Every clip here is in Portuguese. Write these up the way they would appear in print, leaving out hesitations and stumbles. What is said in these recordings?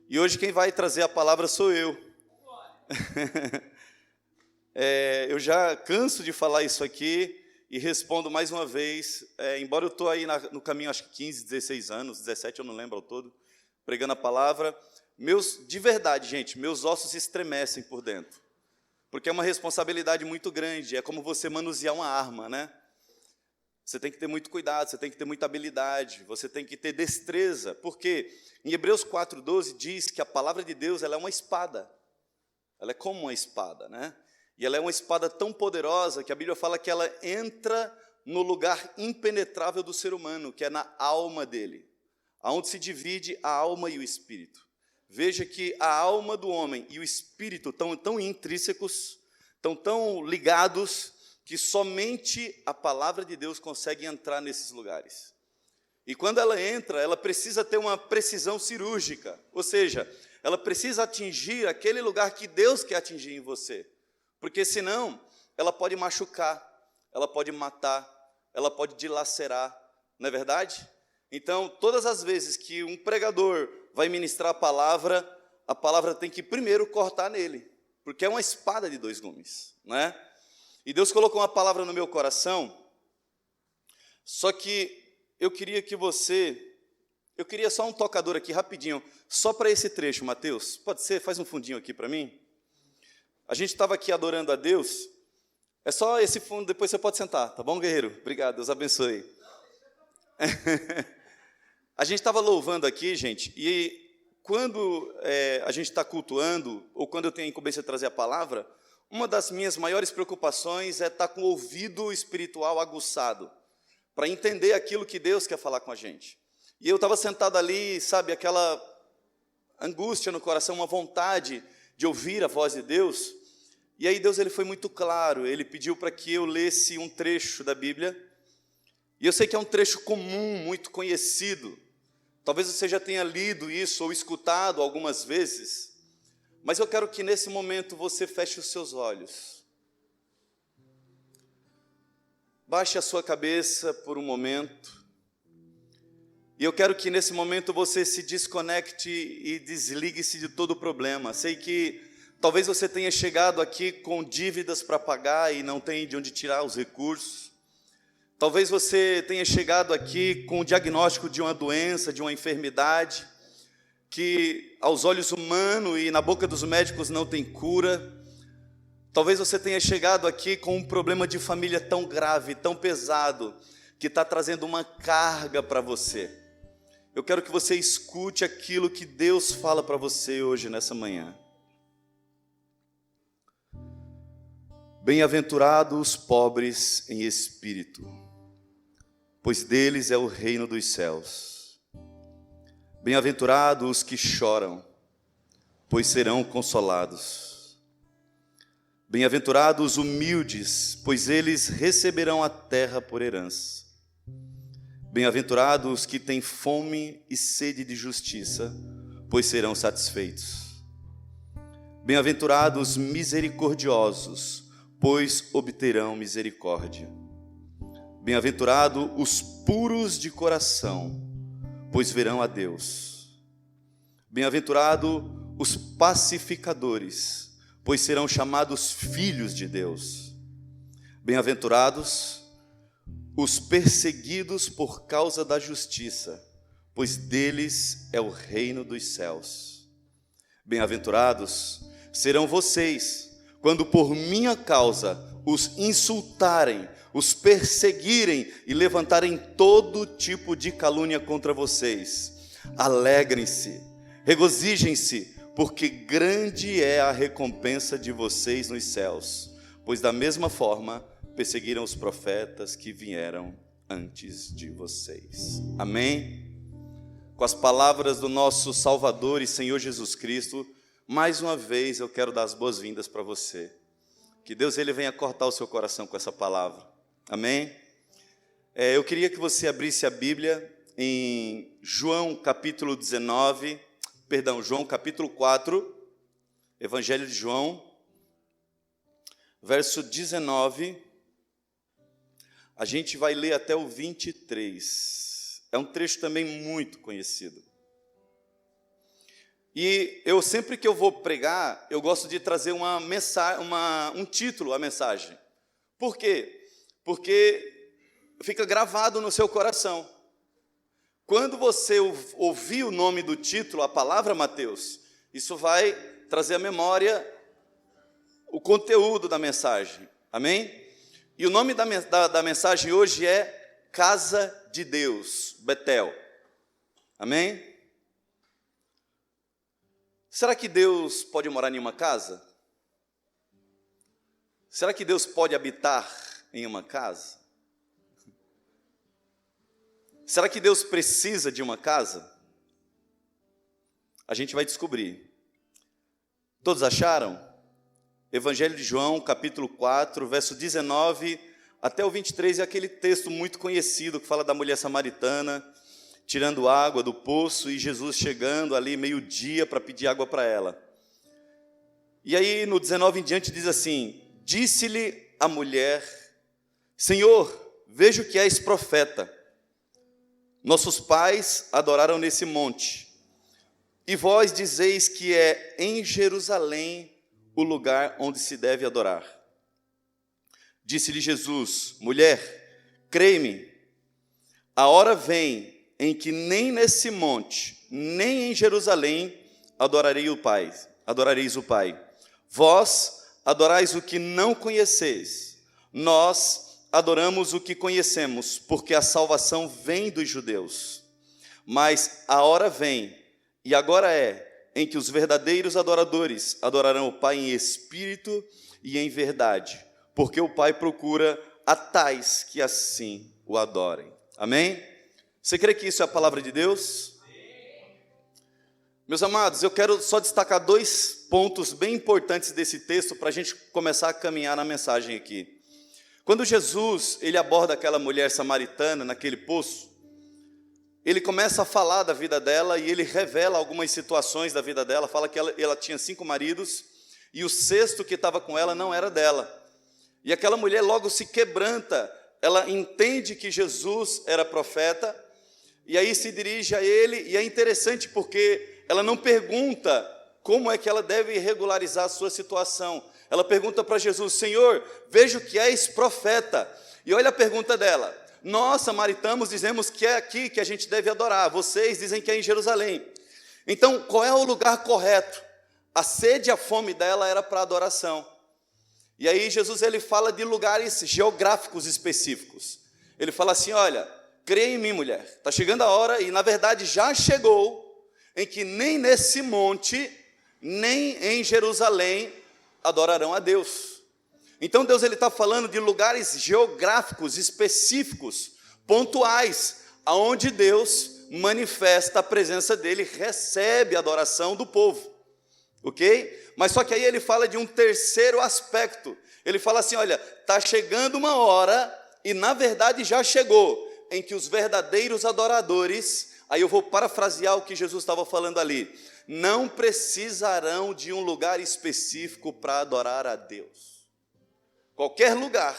E hoje quem vai trazer a palavra sou eu. Eu já canso de falar isso aqui e respondo mais uma vez, embora eu estou aí no caminho, acho que 15, 16 anos, 17, eu não lembro ao todo, pregando a palavra, de verdade, gente, meus ossos se estremecem por dentro, porque é uma responsabilidade muito grande, é como você manusear uma arma, né? Você tem que ter muito cuidado, você tem que ter muita habilidade, você tem que ter destreza, porque em Hebreus 4,12 diz que a palavra de Deus ela é uma espada, ela é como uma espada, né? E ela é uma espada tão poderosa que a Bíblia fala que ela entra no lugar impenetrável do ser humano, que é na alma dele, aonde se divide a alma e o espírito. Veja que a alma do homem e o espírito estão tão intrínsecos, estão tão ligados, que somente a palavra de Deus consegue entrar nesses lugares. E quando ela entra, ela precisa ter uma precisão cirúrgica, ou seja, ela precisa atingir aquele lugar que Deus quer atingir em você, porque senão ela pode machucar, ela pode matar, ela pode dilacerar, não é verdade? Então, todas as vezes que um pregador vai ministrar a palavra tem que primeiro cortar nele, porque é uma espada de dois gumes, não é? E Deus colocou uma palavra no meu coração, só que eu queria só um tocador aqui, rapidinho, só para esse trecho, Mateus, pode ser? Faz um fundinho aqui para mim. A gente estava aqui adorando a Deus, é só esse fundo, depois você pode sentar, tá bom, guerreiro? Obrigado, Deus abençoe. A gente estava louvando aqui, gente, e quando a gente está cultuando, ou quando eu tenho a incumbência de trazer a palavra, uma das minhas maiores preocupações é estar com o ouvido espiritual aguçado, para entender aquilo que Deus quer falar com a gente. E eu estava sentado ali, sabe, aquela angústia no coração, uma vontade de ouvir a voz de Deus. E aí Deus ele foi muito claro, ele pediu para que eu lesse um trecho da Bíblia. E eu sei que é um trecho comum, muito conhecido. Talvez você já tenha lido isso ou escutado algumas vezes. Mas eu quero que nesse momento você feche os seus olhos. Baixe a sua cabeça por um momento. E eu quero que nesse momento você se desconecte e desligue-se de todo o problema. Sei que talvez você tenha chegado aqui com dívidas para pagar e não tem de onde tirar os recursos. Talvez você tenha chegado aqui com o diagnóstico de uma doença, de uma enfermidade, que aos olhos humanos e na boca dos médicos não tem cura. Talvez você tenha chegado aqui com um problema de família tão grave, tão pesado, que está trazendo uma carga para você. Eu quero que você escute aquilo que Deus fala para você hoje, nessa manhã. Bem-aventurados os pobres em espírito, pois deles é o reino dos céus. Bem-aventurados os que choram, pois serão consolados. Bem-aventurados os humildes, pois eles receberão a terra por herança. Bem-aventurados os que têm fome e sede de justiça, pois serão satisfeitos. Bem-aventurados os misericordiosos, pois obterão misericórdia. Bem-aventurados os puros de coração, pois verão a Deus. Bem-aventurados os pacificadores, pois serão chamados filhos de Deus. Bem-aventurados os perseguidos por causa da justiça, pois deles é o reino dos céus. Bem-aventurados serão vocês, quando por minha causa os insultarem, os perseguirem e levantarem todo tipo de calúnia contra vocês. Alegrem-se, regozijem-se, porque grande é a recompensa de vocês nos céus, pois da mesma forma perseguiram os profetas que vieram antes de vocês. Amém? Com as palavras do nosso Salvador e Senhor Jesus Cristo, mais uma vez eu quero dar as boas-vindas para você. Que Deus ele venha cortar o seu coração com essa palavra. Amém? Eu queria que você abrisse a Bíblia em João capítulo 4, Evangelho de João, verso 19, a gente vai ler até o 23, é um trecho também muito conhecido. E eu sempre que eu vou pregar, eu gosto de trazer um título à mensagem. Por quê? Porque fica gravado no seu coração. Quando você ouvir o nome do título, a palavra Mateus, isso vai trazer à memória o conteúdo da mensagem. Amém? E o nome da mensagem hoje é Casa de Deus, Betel. Amém? Será que Deus pode morar em uma casa? Será que Deus pode habitar em uma casa? Será que Deus precisa de uma casa? A gente vai descobrir. Todos acharam? Evangelho de João, capítulo 4, verso 19 até o 23, é aquele texto muito conhecido que fala da mulher samaritana tirando água do poço e Jesus chegando ali meio-dia para pedir água para ela. E aí no 19 em diante diz assim: disse-lhe a mulher: Senhor, vejo que és profeta. Nossos pais adoraram nesse monte, e vós dizeis que é em Jerusalém o lugar onde se deve adorar. Disse-lhe Jesus: mulher, crê-me, a hora vem em que nem nesse monte, nem em Jerusalém adorareis o Pai. Vós adorais o que não conheceis, nós adoramos o que conhecemos, porque a salvação vem dos judeus. Mas a hora vem, e agora é, em que os verdadeiros adoradores adorarão o Pai em espírito e em verdade, porque o Pai procura a tais que assim o adorem. Amém? Você crê que isso é a palavra de Deus? Meus amados, eu quero só destacar 2 pontos bem importantes desse texto para a gente começar a caminhar na mensagem aqui. Quando Jesus ele aborda aquela mulher samaritana naquele poço, ele começa a falar da vida dela e ele revela algumas situações da vida dela. Fala que ela tinha 5 maridos e o 6º que estava com ela não era dela. E aquela mulher logo se quebranta, ela entende que Jesus era profeta, e aí se dirige a ele, e é interessante porque ela não pergunta como é que ela deve regularizar a sua situação. Ela pergunta para Jesus: Senhor, vejo que és profeta. E olha a pergunta dela: nós, samaritanos, dizemos que é aqui que a gente deve adorar, vocês dizem que é em Jerusalém. Então, qual é o lugar correto? A sede e a fome dela era para adoração. E aí Jesus ele fala de lugares geográficos específicos. Ele fala assim: olha, creia em mim, mulher, está chegando a hora, e na verdade já chegou, em que nem nesse monte, nem em Jerusalém adorarão a Deus. Então Deus está falando de lugares geográficos específicos, pontuais, aonde Deus manifesta a presença dele, recebe a adoração do povo, ok? Mas só que aí ele fala de um terceiro aspecto. Ele fala assim: olha, está chegando uma hora, e na verdade já chegou, em que os verdadeiros adoradores, aí eu vou parafrasear o que Jesus estava falando ali, não precisarão de um lugar específico para adorar a Deus. Qualquer lugar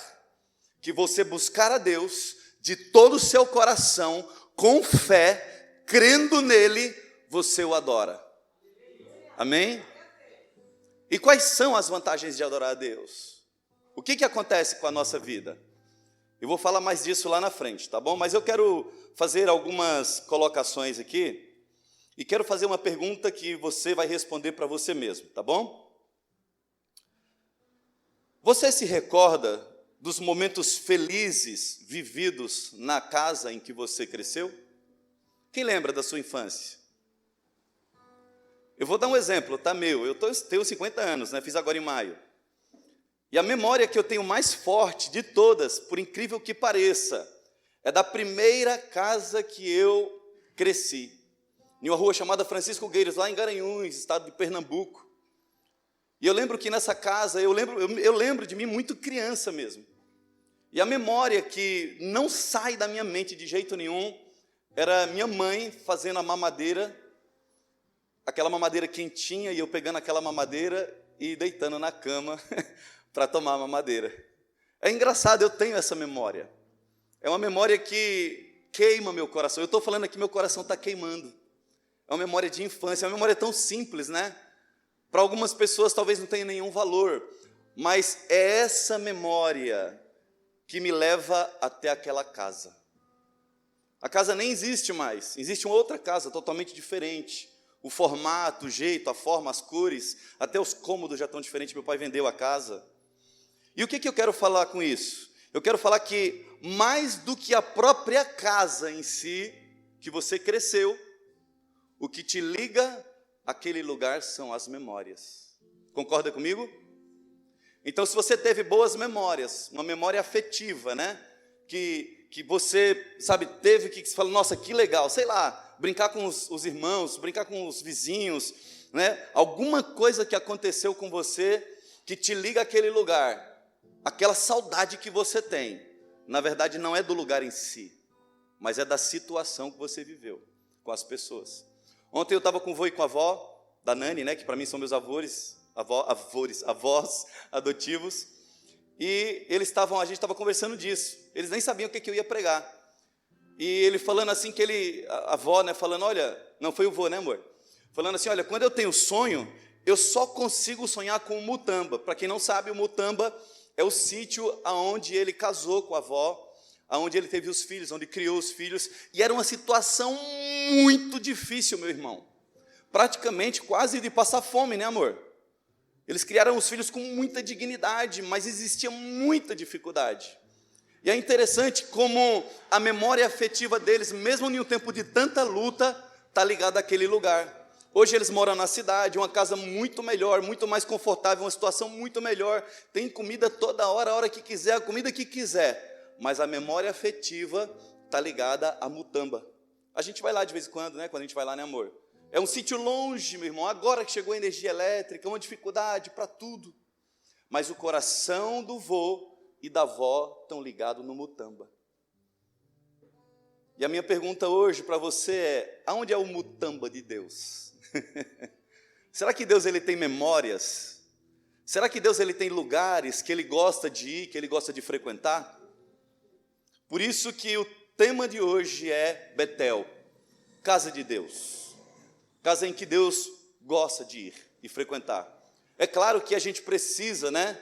que você buscar a Deus, de todo o seu coração, com fé, crendo nele, você o adora. Amém? E quais são as vantagens de adorar a Deus? O que acontece com a nossa vida? Eu vou falar mais disso lá na frente, tá bom? Mas eu quero fazer algumas colocações aqui, e quero fazer uma pergunta que você vai responder para você mesmo, tá bom? Você se recorda dos momentos felizes vividos na casa em que você cresceu? Quem lembra da sua infância? Eu vou dar um exemplo, tá, meu? Eu tenho 50 anos, né? Fiz agora em maio. E a memória que eu tenho mais forte de todas, por incrível que pareça, é da primeira casa que eu cresci, em uma rua chamada Francisco Gueiros, lá em Garanhuns, estado de Pernambuco. E eu lembro que nessa casa, eu lembro de mim muito criança mesmo. E a memória que não sai da minha mente de jeito nenhum, era minha mãe fazendo a mamadeira, aquela mamadeira quentinha, e eu pegando aquela mamadeira e deitando na cama para tomar a mamadeira. É engraçado, eu tenho essa memória. É uma memória que queima meu coração. Eu estou falando aqui, meu coração está queimando. É uma memória de infância, é uma memória tão simples, né? Para algumas pessoas talvez não tenha nenhum valor, mas é essa memória que me leva até aquela casa. A casa nem existe mais, existe uma outra casa totalmente diferente. O formato, o jeito, a forma, as cores, até os cômodos já estão diferentes. Meu pai vendeu a casa. E o que eu quero falar com isso? Eu quero falar que mais do que a própria casa em si, que você cresceu, o que te liga àquele lugar são as memórias. Concorda comigo? Então, se você teve boas memórias, uma memória afetiva, né? Que você, sabe, teve que você fala, nossa, que legal, sei lá, brincar com os irmãos, brincar com os vizinhos, né? Alguma coisa que aconteceu com você que te liga àquele lugar, aquela saudade que você tem, na verdade não é do lugar em si, mas é da situação que você viveu com as pessoas. Ontem eu estava com o vô e com a avó da Nani, né? Que para mim são meus avós adotivos. E eles estavam, a gente estava conversando disso. Eles nem sabiam o que eu ia pregar. E ele falando assim que a avó, né, falando, olha, não foi o vô, né, amor? Falando assim, olha, quando eu tenho sonho, eu só consigo sonhar com o Mutamba. Para quem não sabe, o Mutamba é o sítio aonde ele casou com a avó, aonde ele teve os filhos, onde criou os filhos. E era uma situação muito difícil, meu irmão. Praticamente quase de passar fome, né, amor? Eles criaram os filhos com muita dignidade, mas existia muita dificuldade. E é interessante como a memória afetiva deles, mesmo em um tempo de tanta luta, está ligada àquele lugar. Hoje eles moram na cidade, uma casa muito melhor, muito mais confortável, uma situação muito melhor. Tem comida toda hora, a hora que quiser, a comida que quiser. Mas a memória afetiva está ligada à Mutamba. A gente vai lá de vez em quando, né? Quando a gente vai lá, né, amor? É um sítio longe, meu irmão, agora que chegou a energia elétrica, uma dificuldade para tudo. Mas o coração do vô e da avó estão ligados no Mutamba. E a minha pergunta hoje para você é, aonde é o Mutamba de Deus? Será que Deus ele tem memórias? Será que Deus ele tem lugares que ele gosta de ir, que ele gosta de frequentar? Por isso que o tema de hoje é Betel, casa de Deus. Casa em que Deus gosta de ir e frequentar. É claro que a gente precisa, né?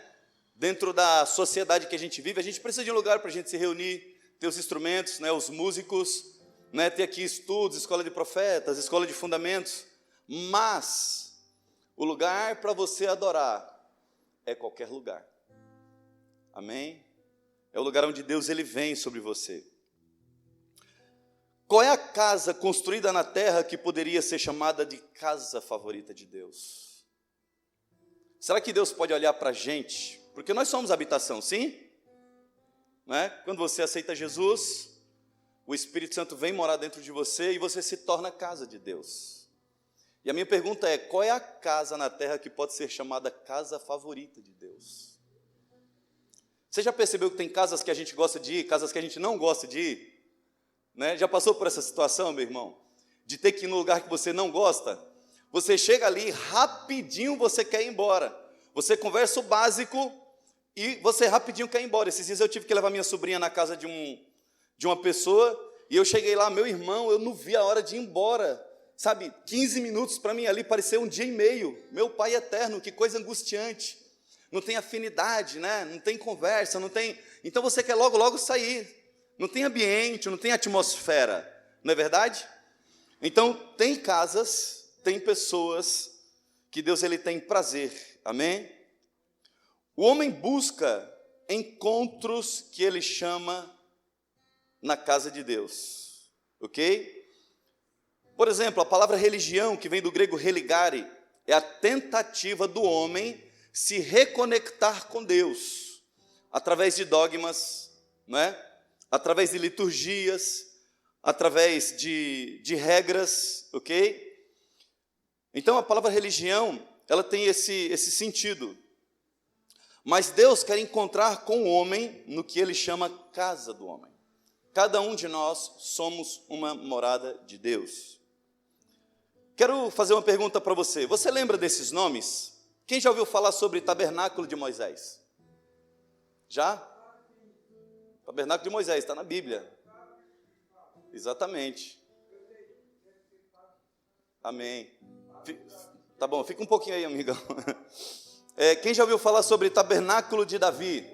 Dentro da sociedade que a gente vive, a gente precisa de um lugar para a gente se reunir, ter os instrumentos, né? Os músicos, né? Ter aqui estudos, escola de profetas, escola de fundamentos. Mas o lugar para você adorar é qualquer lugar. Amém? É o lugar onde Deus ele vem sobre você. Qual é a casa construída na terra que poderia ser chamada de casa favorita de Deus? Será que Deus pode olhar para a gente? Porque nós somos habitação, sim? Não é? Quando você aceita Jesus, o Espírito Santo vem morar dentro de você e você se torna casa de Deus. E a minha pergunta é, qual é a casa na terra que pode ser chamada casa favorita de Deus? Você já percebeu que tem casas que a gente gosta de ir, casas que a gente não gosta de ir? Né? Já passou por essa situação, meu irmão? De ter que ir num lugar que você não gosta? Você chega ali, rapidinho você quer ir embora. Você conversa o básico e você rapidinho quer ir embora. Esses dias eu tive que levar minha sobrinha na casa de uma pessoa e eu cheguei lá, meu irmão, eu não vi a hora de ir embora. Sabe, 15 minutos para mim ali pareceu um dia e meio. Meu pai eterno, que coisa angustiante. Não tem afinidade, né? Não tem conversa, não tem... Então você quer logo, logo sair. Não tem ambiente, não tem atmosfera, não é verdade? Então, tem casas, tem pessoas que Deus ele tem prazer, amém? O homem busca encontros que ele chama na casa de Deus, ok? Por exemplo, a palavra religião, que vem do grego religare, é a tentativa do homem se reconectar com Deus, através de dogmas, não é? Através de liturgias, através de regras, ok? Então a palavra religião, ela tem esse sentido. Mas Deus quer encontrar com o homem no que ele chama casa do homem. Cada um de nós somos uma morada de Deus. Quero fazer uma pergunta para você. Você lembra desses nomes? Quem já ouviu falar sobre tabernáculo de Moisés? Já? Tabernáculo de Moisés, está na Bíblia. Exatamente. Amém. Tá bom, fica um pouquinho aí, amigão. Quem já ouviu falar sobre tabernáculo de Davi?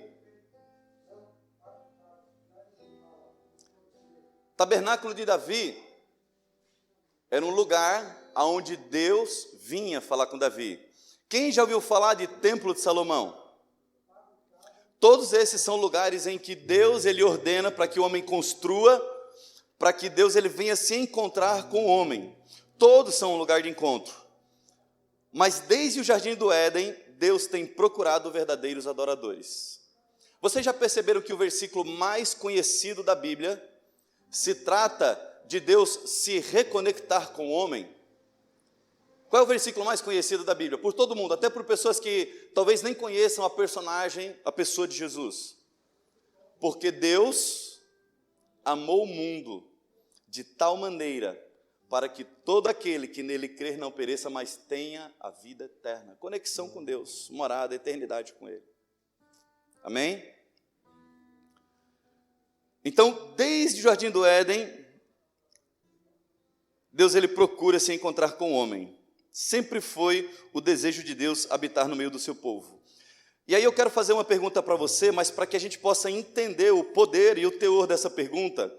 Tabernáculo de Davi era um lugar onde Deus vinha falar com Davi. Quem já ouviu falar de Templo de Salomão? Todos esses são lugares em que Deus ele ordena para que o homem construa, para que Deus ele venha se encontrar com o homem. Todos são um lugar de encontro. Mas desde o Jardim do Éden, Deus tem procurado verdadeiros adoradores. Vocês já perceberam que o versículo mais conhecido da Bíblia se trata de Deus se reconectar com o homem? Qual é o versículo mais conhecido da Bíblia? Por todo mundo, até por pessoas que talvez nem conheçam a personagem, a pessoa de Jesus. Porque Deus amou o mundo de tal maneira para que todo aquele que nele crer não pereça, mas tenha a vida eterna. Conexão com Deus, morada, eternidade com Ele. Amém? Então, desde o Jardim do Éden, Deus ele procura se encontrar com o homem. Sempre foi o desejo de Deus habitar no meio do seu povo. E aí eu quero fazer uma pergunta para você, mas para que a gente possa entender o poder e o teor dessa pergunta,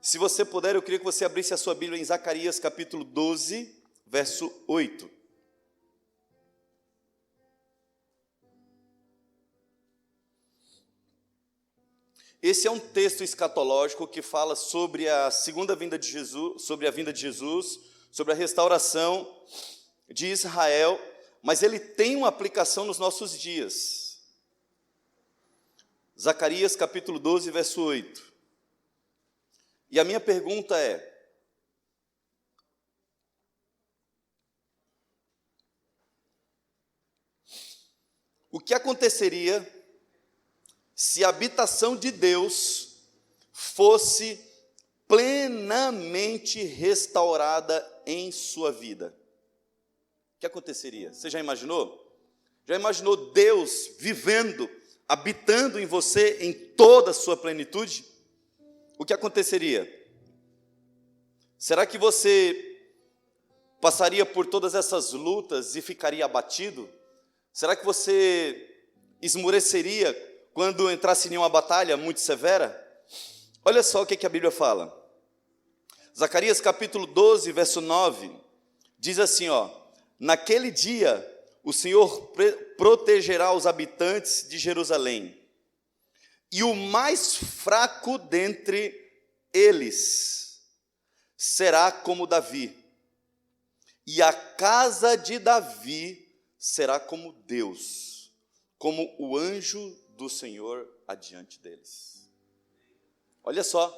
se você puder, eu queria que você abrisse a sua Bíblia em Zacarias capítulo 12, verso 8. Esse é um texto escatológico que fala sobre a segunda vinda de Jesus, sobre a vinda de Jesus, sobre a restauração de Israel, mas ele tem uma aplicação nos nossos dias. Zacarias capítulo 12, verso 8. E a minha pergunta é: o que aconteceria se a habitação de Deus fosse plenamente restaurada em sua vida? O que aconteceria? Você já imaginou? Já imaginou Deus vivendo, habitando em você em toda a sua plenitude? O que aconteceria? Será que você passaria por todas essas lutas e ficaria abatido? Será que você esmoreceria quando entrasse em uma batalha muito severa? Olha só o que a Bíblia fala. Zacarias capítulo 12, verso 9, diz assim, naquele dia o Senhor protegerá os habitantes de Jerusalém, e o mais fraco dentre eles será como Davi, e a casa de Davi será como Deus, como o anjo do Senhor adiante deles. Olha só,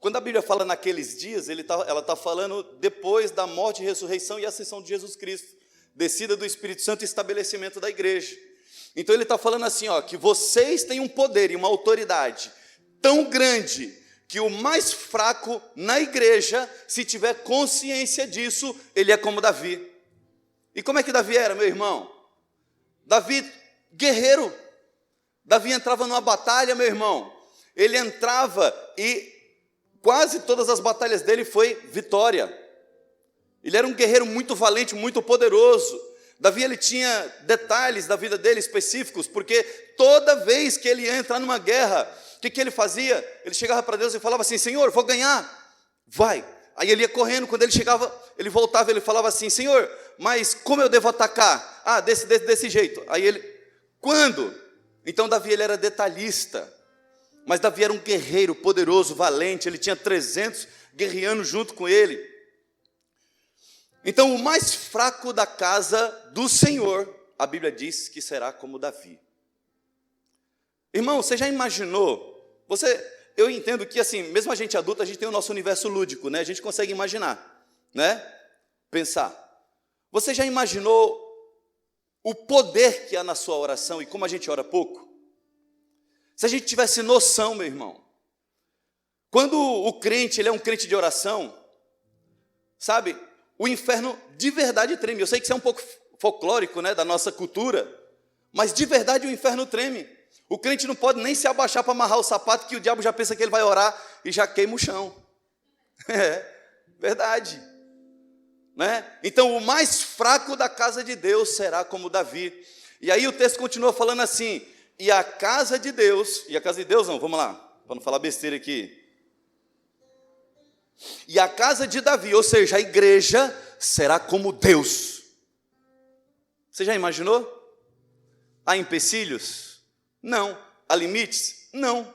quando a Bíblia fala naqueles dias, ela está falando depois da morte, ressurreição e ascensão de Jesus Cristo, descida do Espírito Santo e estabelecimento da igreja. Então ele está falando assim, que vocês têm um poder e uma autoridade tão grande que o mais fraco na igreja, se tiver consciência disso, ele é como Davi. E como é que Davi era, meu irmão? Davi, guerreiro. Davi entrava numa batalha, meu irmão. Ele entrava e quase todas as batalhas dele foi vitória. Ele era um guerreiro muito valente, muito poderoso. Davi ele tinha detalhes da vida dele específicos, porque toda vez que ele ia entrar numa guerra, o que ele fazia? Ele chegava para Deus e falava assim: Senhor, vou ganhar, vai. Aí ele ia correndo, quando ele chegava, ele voltava, ele falava assim: Senhor, mas como eu devo atacar? Desse jeito. Aí ele, quando? Então Davi ele era detalhista, mas Davi era um guerreiro poderoso, valente, ele tinha 300 guerreando junto com ele. Então o mais fraco da casa do Senhor, a Bíblia diz que será como Davi. Irmão, você já imaginou? Eu entendo que assim, mesmo a gente adulta, a gente tem o nosso universo lúdico, né? A gente consegue imaginar, né? Pensar. Você já imaginou o poder que há na sua oração e como a gente ora pouco? Se a gente tivesse noção, meu irmão, quando o crente ele é um crente de oração, sabe? O inferno de verdade treme. Eu sei que isso é um pouco folclórico, né, da nossa cultura, mas de verdade o inferno treme. O crente não pode nem se abaixar para amarrar o sapato, que o diabo já pensa que ele vai orar e já queima o chão. É verdade. né? Então, o mais fraco da casa de Deus será como Davi. E aí o texto continua falando assim, e a casa de Deus não, vamos lá, para não falar besteira aqui. E a casa de Davi, ou seja, a igreja, será como Deus. Você já imaginou? Há empecilhos? Não. Há limites? Não.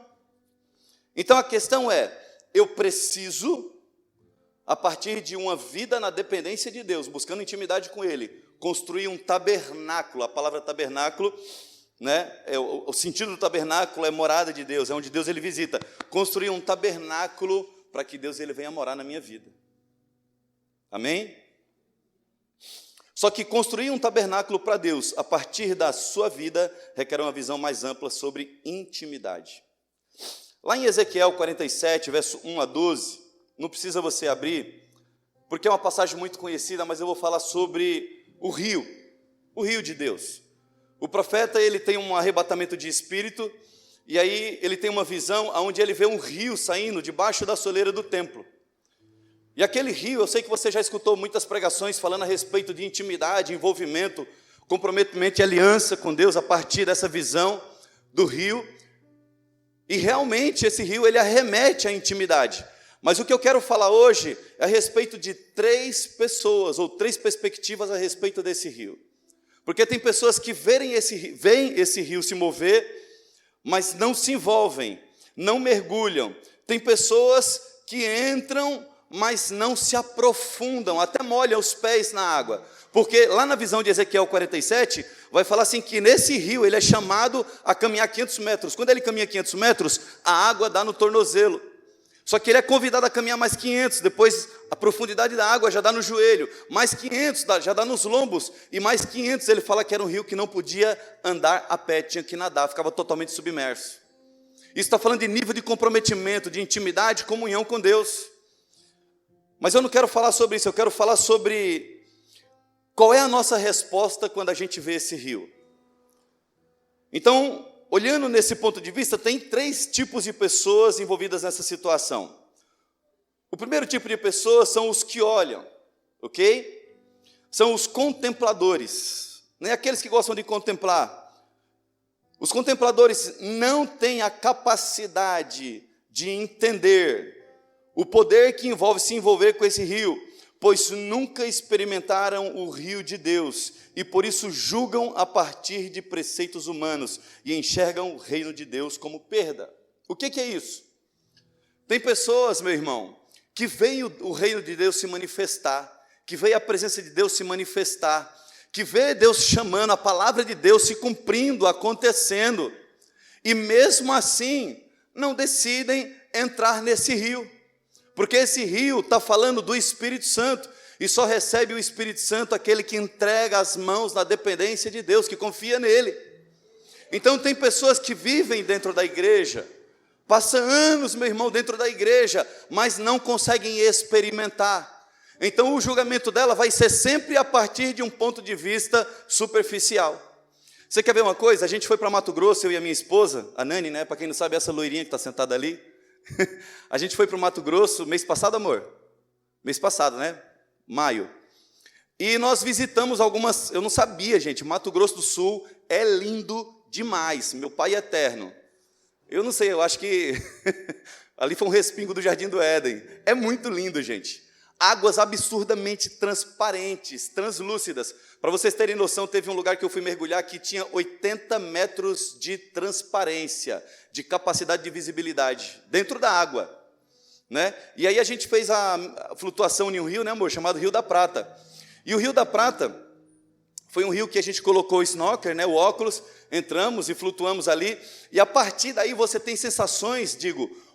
Então a questão é, eu preciso, a partir de uma vida na dependência de Deus, buscando intimidade com Ele, construir um tabernáculo. A palavra tabernáculo, né, o sentido do tabernáculo é morada de Deus, é onde Deus Ele visita. Construir um tabernáculo para que Deus Ele venha morar na minha vida. Amém? Só que construir um tabernáculo para Deus, a partir da sua vida, requer uma visão mais ampla sobre intimidade. Lá em Ezequiel 47, verso 1 a 12, não precisa você abrir, porque é uma passagem muito conhecida, mas eu vou falar sobre o rio de Deus. O profeta, ele tem um arrebatamento de espírito, e aí ele tem uma visão onde ele vê um rio saindo debaixo da soleira do templo. E aquele rio, eu sei que você já escutou muitas pregações falando a respeito de intimidade, envolvimento, comprometimento e aliança com Deus a partir dessa visão do rio. E realmente esse rio, ele arremete à intimidade. Mas o que eu quero falar hoje é a respeito de 3 pessoas, ou 3 perspectivas a respeito desse rio. Porque tem pessoas que veem esse rio se mover, mas não se envolvem, não mergulham. Tem pessoas que entram, mas não se aprofundam, até molham os pés na água. Porque lá na visão de Ezequiel 47, vai falar assim que nesse rio ele é chamado a caminhar 500 metros. Quando ele caminha 500 metros, a água dá no tornozelo. Só que ele é convidado a caminhar mais 500, depois a profundidade da água já dá no joelho, mais 500 já dá nos lombos, e mais 500 ele fala que era um rio que não podia andar a pé, tinha que nadar, ficava totalmente submerso. Isso está falando de nível de comprometimento, de intimidade, comunhão com Deus. Mas eu não quero falar sobre isso, eu quero falar sobre qual é a nossa resposta quando a gente vê esse rio. Então, olhando nesse ponto de vista, tem 3 tipos de pessoas envolvidas nessa situação. O primeiro tipo de pessoas são os que olham, ok? São os contempladores, nem aqueles que gostam de contemplar. Os contempladores não têm a capacidade de entender o poder que envolve se envolver com esse rio, pois nunca experimentaram o rio de Deus e por isso julgam a partir de preceitos humanos e enxergam o reino de Deus como perda. O que é isso? Tem pessoas, meu irmão, que veem o reino de Deus se manifestar, que veem a presença de Deus se manifestar, que vê Deus chamando, a palavra de Deus se cumprindo, acontecendo, e mesmo assim não decidem entrar nesse rio. Porque esse rio está falando do Espírito Santo, e só recebe o Espírito Santo aquele que entrega as mãos na dependência de Deus, que confia nele. Então tem pessoas que vivem dentro da igreja, passam anos, meu irmão, dentro da igreja, mas não conseguem experimentar. Então o julgamento dela vai ser sempre a partir de um ponto de vista superficial. Você quer ver uma coisa? A gente foi para Mato Grosso, eu e a minha esposa, a Nani, né? Para quem não sabe, essa loirinha que está sentada ali. A gente foi para o Mato Grosso mês passado, amor? Mês passado, né? Maio. E nós visitamos algumas, eu não sabia, gente, Mato Grosso do Sul é lindo demais, meu pai é eterno. Eu não sei, eu acho que ali foi um respingo do Jardim do Éden. É muito lindo, gente. Águas absurdamente transparentes, translúcidas. Para vocês terem noção, teve um lugar que eu fui mergulhar que tinha 80 metros de transparência, de capacidade de visibilidade, dentro da água, né? E aí a gente fez a flutuação em um rio, né, amor, chamado Rio da Prata. E o Rio da Prata foi um rio que a gente colocou o snorkel, né, o óculos, entramos e flutuamos ali, e a partir daí você tem sensações,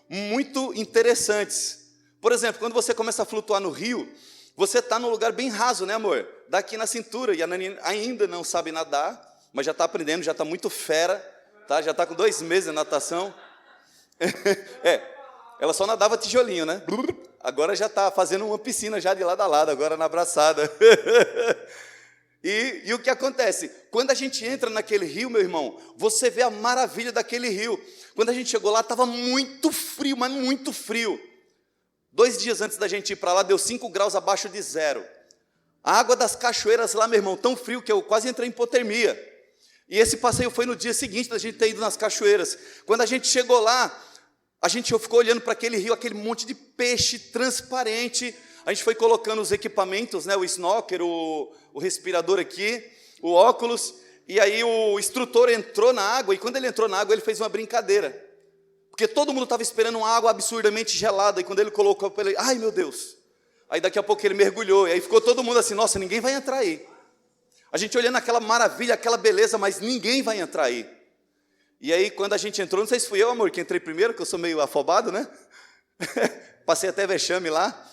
muito interessantes. Por exemplo, quando você começa a flutuar no rio, você está num lugar bem raso, né, amor? Daqui na cintura, e a Nani ainda não sabe nadar, mas já está aprendendo, já está muito fera, tá? Já está com 2 meses de natação. Ela só nadava tijolinho, né? Agora já está fazendo uma piscina já de lado a lado, agora na abraçada. E o que acontece? Quando a gente entra naquele rio, meu irmão, você vê a maravilha daquele rio. Quando a gente chegou lá, estava muito frio, mas muito frio. 2 dias antes da gente ir para lá, deu 5 graus abaixo de zero. A água das cachoeiras lá, meu irmão, tão frio que eu quase entrei em hipotermia. E esse passeio foi no dia seguinte da gente ter ido nas cachoeiras. Quando a gente chegou lá, a gente ficou olhando para aquele rio, aquele monte de peixe transparente. A gente foi colocando os equipamentos, né, o snorkel, o respirador aqui, o óculos. E aí o instrutor entrou na água, e quando ele entrou na água, ele fez uma brincadeira. Porque todo mundo estava esperando uma água absurdamente gelada, e quando ele colocou, ele, ai meu Deus. Aí daqui a pouco ele mergulhou, e aí ficou todo mundo assim, nossa, ninguém vai entrar aí. A gente olhando aquela maravilha, aquela beleza, mas ninguém vai entrar aí. E aí quando a gente entrou, não sei se fui eu, amor, que entrei primeiro, que eu sou meio afobado, né? Passei até vexame lá.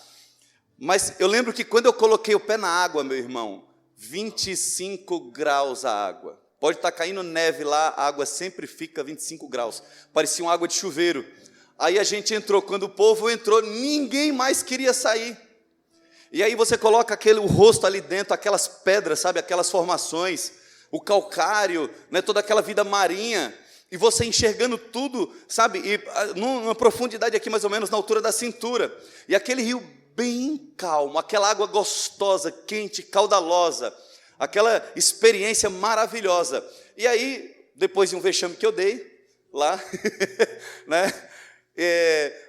Mas eu lembro que quando eu coloquei o pé na água, meu irmão, 25 graus a água. Pode estar caindo neve lá, a água sempre fica 25 graus. Parecia uma água de chuveiro. Aí a gente entrou, quando o povo entrou, ninguém mais queria sair. E aí você coloca o rosto ali dentro, aquelas pedras, sabe, aquelas formações, o calcário, né, toda aquela vida marinha, e você enxergando tudo, sabe, e numa profundidade aqui mais ou menos na altura da cintura, e aquele rio bem calmo, aquela água gostosa, quente, caudalosa, aquela experiência maravilhosa. E aí, depois de um vexame que eu dei lá, né,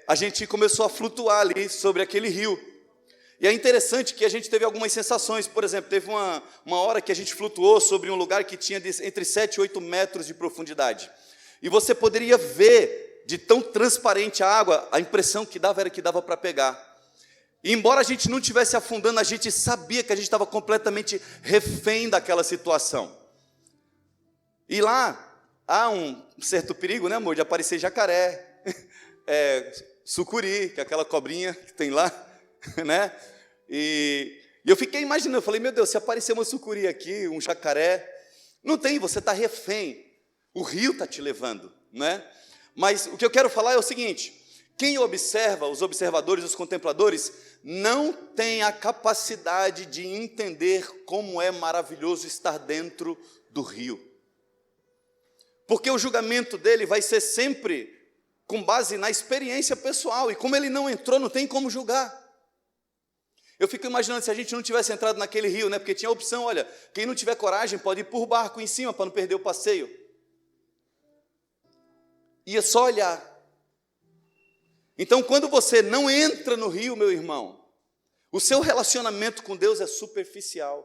a gente começou a flutuar ali sobre aquele rio. E é interessante que a gente teve algumas sensações. Por exemplo, teve uma hora que a gente flutuou sobre um lugar que tinha entre 7 e 8 metros de profundidade. E você poderia ver, de tão transparente a água, a impressão que dava era que dava para pegar. E embora a gente não estivesse afundando, a gente sabia que a gente estava completamente refém daquela situação. E lá há um certo perigo, né, amor, de aparecer jacaré, sucuri, que é aquela cobrinha que tem lá, né? E eu fiquei imaginando, eu falei, meu Deus, se aparecer uma sucuri aqui, um jacaré, não tem, você está refém, o rio está te levando, né? Mas o que eu quero falar é o seguinte, quem observa, os observadores, os contempladores, não tem a capacidade de entender como é maravilhoso estar dentro do rio. Porque o julgamento dele vai ser sempre com base na experiência pessoal, e como ele não entrou, não tem como julgar. Eu fico imaginando se a gente não tivesse entrado naquele rio, né? Porque tinha a opção, olha, quem não tiver coragem pode ir por barco em cima para não perder o passeio. E é só olhar. Então, quando você não entra no rio, meu irmão, o seu relacionamento com Deus é superficial.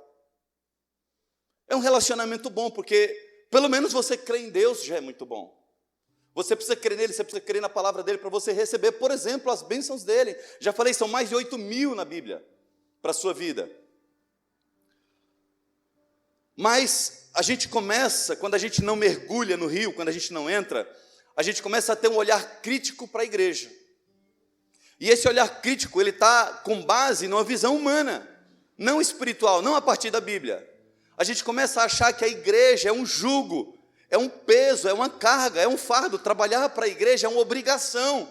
É um relacionamento bom, porque pelo menos você crê em Deus, já é muito bom. Você precisa crer nele, você precisa crer na palavra dele para você receber, por exemplo, as bênçãos dele. Já falei, são mais de 8.000 na Bíblia para a sua vida. Mas a gente começa, quando a gente não mergulha no rio, quando a gente não entra, a gente começa a ter um olhar crítico para a igreja. E esse olhar crítico, ele está com base numa visão humana, não espiritual, não a partir da Bíblia. A gente começa a achar que a igreja é um jugo, é um peso, é uma carga, é um fardo. Trabalhar para a igreja é uma obrigação,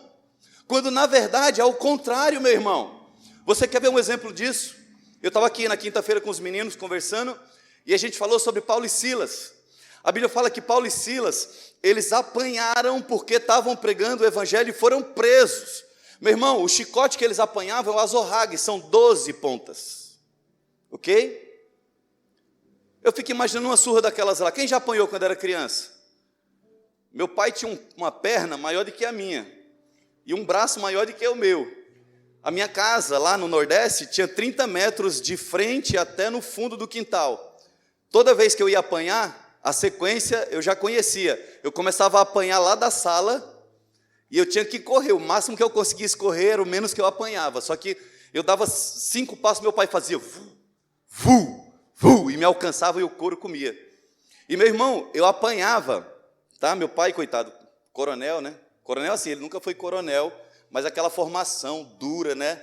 quando na verdade é o contrário, meu irmão. Você quer ver um exemplo disso? Eu estava aqui na quinta-feira com os meninos conversando, e a gente falou sobre Paulo e Silas. A Bíblia fala que Paulo e Silas, eles apanharam porque estavam pregando o evangelho e foram presos. Meu irmão, o chicote que eles apanhavam é o azorrague, são 12 pontas. Ok? Eu fico imaginando uma surra daquelas lá. Quem já apanhou quando era criança? Meu pai tinha uma perna maior do que a minha, e um braço maior do que o meu. A minha casa, lá no Nordeste, tinha 30 metros de frente até no fundo do quintal. Toda vez que eu ia apanhar, a sequência eu já conhecia. Eu começava a apanhar lá da sala, e eu tinha que correr. O máximo que eu conseguisse correr era o menos que eu apanhava. Só que eu dava 5 passos, meu pai fazia vu, e me alcançava e o couro comia. E meu irmão, eu apanhava, tá? Meu pai, coitado, coronel, né? Coronel assim, ele nunca foi coronel, mas aquela formação dura, né?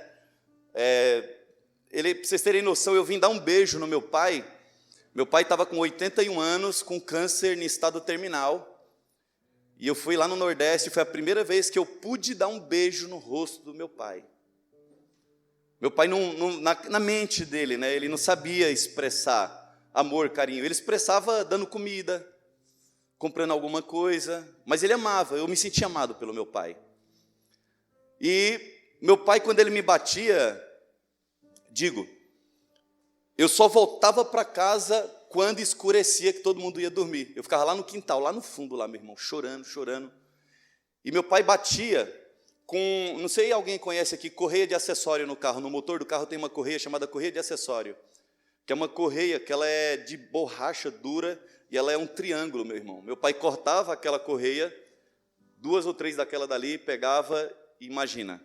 Para vocês terem noção, eu vim dar um beijo no meu pai. Meu pai estava com 81 anos, com câncer em estado terminal. E eu fui lá no Nordeste, foi a primeira vez que eu pude dar um beijo no rosto do meu pai. Meu pai, na mente dele, né, ele não sabia expressar amor, carinho. Ele expressava dando comida, comprando alguma coisa, mas ele amava, eu me sentia amado pelo meu pai. E meu pai, quando ele me batia, eu só voltava para casa quando escurecia, que todo mundo ia dormir. Eu ficava lá no quintal, lá no fundo, lá, meu irmão, chorando, chorando. E meu pai batia com, não sei, alguém conhece aqui, correia de acessório no carro. No motor do carro tem uma correia chamada correia de acessório, que é uma correia que ela é de borracha dura e ela é um triângulo, meu irmão. Meu pai cortava aquela correia, 2 ou 3 daquela dali, pegava e imagina.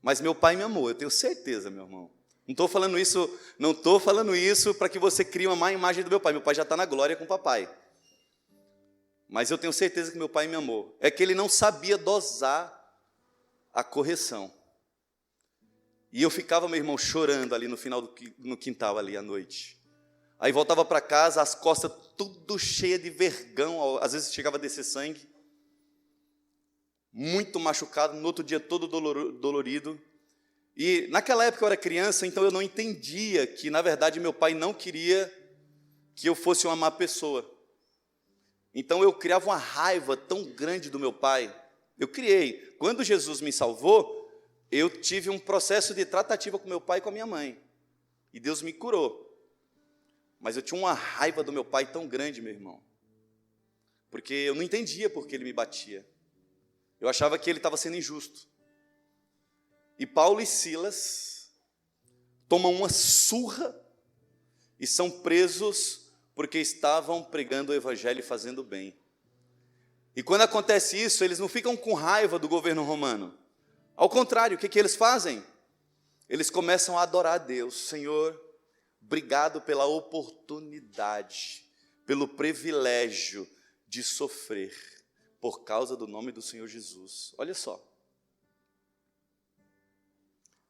Mas meu pai me amou, eu tenho certeza, meu irmão. Não estou falando isso para que você crie uma má imagem do meu pai. Meu pai já está na glória com o papai. Mas eu tenho certeza que meu pai me amou. É que ele não sabia dosar a correção. E eu ficava, meu irmão, chorando ali no final no quintal ali à noite. Aí voltava para casa, as costas tudo cheia de vergão, às vezes chegava a descer sangue. Muito machucado, no outro dia todo dolorido. E naquela época eu era criança, então eu não entendia que, na verdade, meu pai não queria que eu fosse uma má pessoa. Então eu criava uma raiva tão grande do meu pai. Eu criei. Quando Jesus me salvou, eu tive um processo de tratativa com meu pai e com a minha mãe. E Deus me curou. Mas eu tinha uma raiva do meu pai tão grande, meu irmão. Porque eu não entendia por que ele me batia. Eu achava que ele estava sendo injusto. E Paulo e Silas tomam uma surra e são presos porque estavam pregando o evangelho e fazendo bem. E quando acontece isso, eles não ficam com raiva do governo romano. Ao contrário, o que eles fazem? Eles começam a adorar a Deus. Senhor, obrigado pela oportunidade, pelo privilégio de sofrer por causa do nome do Senhor Jesus. Olha só.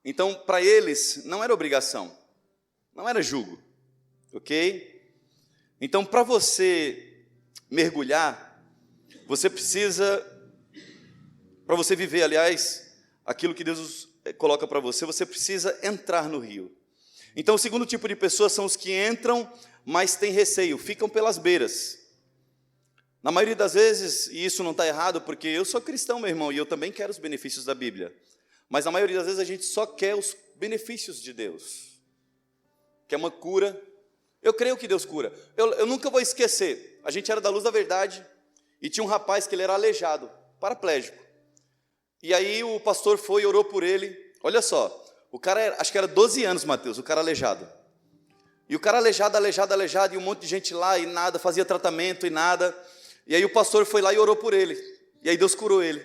Então, para eles, não era obrigação, não era jugo, ok? Então, para você mergulhar, você precisa, para você viver, aliás, aquilo que Deus coloca para você, você precisa entrar no rio. Então, o segundo tipo de pessoas são os que entram, mas têm receio, ficam pelas beiras. Na maioria das vezes, e isso não está errado, porque eu sou cristão, meu irmão, e eu também quero os benefícios da Bíblia. Mas na maioria das vezes a gente só quer os benefícios de Deus. Quer uma cura. Eu creio que Deus cura. Eu nunca vou esquecer. A gente era da Luz da Verdade e tinha um rapaz que ele era aleijado, paraplégico. E aí o pastor foi e orou por ele. Olha só, o cara, acho que era 12 anos, Mateus, o cara aleijado. E o cara aleijado, e um monte de gente lá e nada, fazia tratamento e nada. E aí o pastor foi lá e orou por ele. E aí Deus curou ele.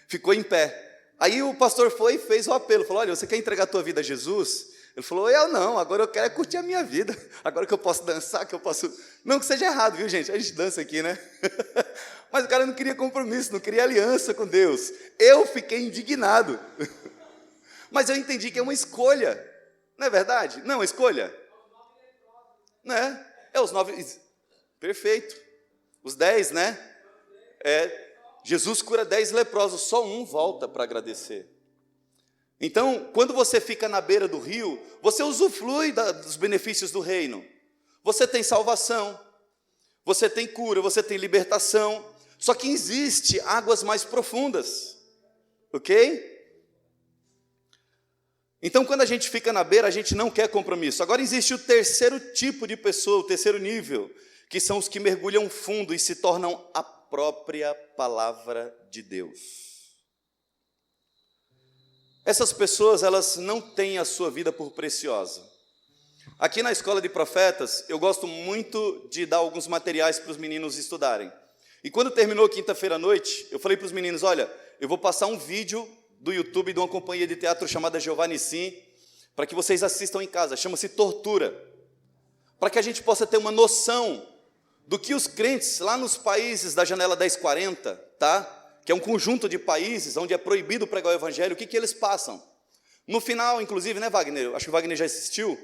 Ficou em pé. Aí o pastor foi e fez o apelo, falou, olha, você quer entregar a tua vida a Jesus? Ele falou, eu não, agora eu quero curtir a minha vida, agora que eu posso dançar, que eu posso... Não que seja errado, viu, gente? A gente dança aqui, né? Mas o cara não queria compromisso, não queria aliança com Deus. Eu fiquei indignado. Mas eu entendi que é uma escolha, não é verdade? Não é uma escolha? Né? É os 9... Perfeito. Os 10, né? Jesus cura 10 leprosos, só um volta para agradecer. Então, quando você fica na beira do rio, você usufrui dos benefícios do reino. Você tem salvação, você tem cura, você tem libertação. Só que existe águas mais profundas, ok? Então, quando a gente fica na beira, a gente não quer compromisso. Agora existe o terceiro tipo de pessoa, o terceiro nível, que são os que mergulham fundo e se tornam a própria palavra de Deus. Essas pessoas, elas não têm a sua vida por preciosa. Aqui na Escola de Profetas, eu gosto muito de dar alguns materiais para os meninos estudarem. E quando terminou quinta-feira à noite, eu falei para os meninos, olha, eu vou passar um vídeo do YouTube de uma companhia de teatro chamada Jeová Nissim, para que vocês assistam em casa, chama-se Tortura, para que a gente possa ter uma noção do que os crentes lá nos países da janela 1040, tá? Que é um conjunto de países onde é proibido pregar o evangelho, o que eles passam. No final, inclusive, né, Wagner? Acho que o Wagner já assistiu.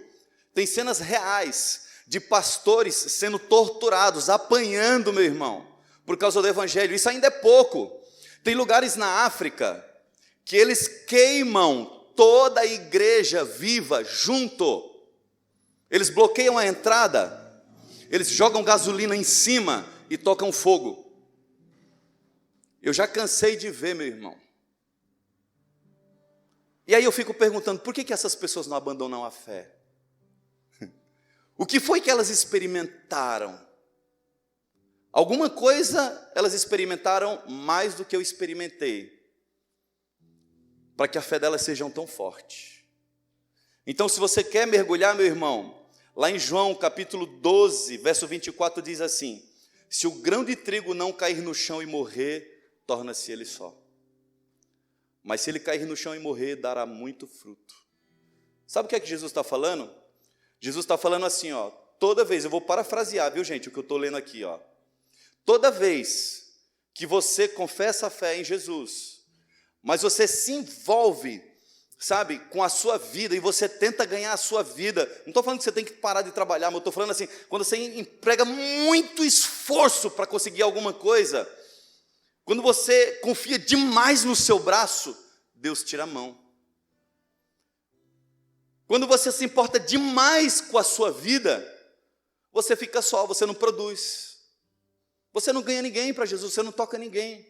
Tem cenas reais de pastores sendo torturados, apanhando, meu irmão, por causa do evangelho. Isso ainda é pouco. Tem lugares na África que eles queimam toda a igreja viva junto. Eles bloqueiam a entrada. Eles jogam gasolina em cima e tocam fogo. Eu já cansei de ver, meu irmão, E aí eu fico perguntando, por que essas pessoas não abandonam a fé? O que foi que elas experimentaram? Alguma coisa elas experimentaram mais do que eu experimentei, para que a fé delas seja tão forte. Então, se você quer mergulhar, meu irmão, lá em João capítulo 12, verso 24, diz assim: se o grão de trigo não cair no chão e morrer, torna-se ele só. Mas se ele cair no chão e morrer, dará muito fruto. Sabe o que é que Jesus está falando? Jesus está falando assim, ó, toda vez, eu vou parafrasear, viu gente, o que eu estou lendo aqui, ó. Toda vez que você confessa a fé em Jesus, mas você se envolve, sabe, com a sua vida, e você tenta ganhar a sua vida, não estou falando que você tem que parar de trabalhar, mas eu estou falando assim, quando você emprega muito esforço para conseguir alguma coisa, quando você confia demais no seu braço, Deus tira a mão. Quando você se importa demais com a sua vida, você fica só, você não produz. Você não ganha ninguém para Jesus, você não toca ninguém.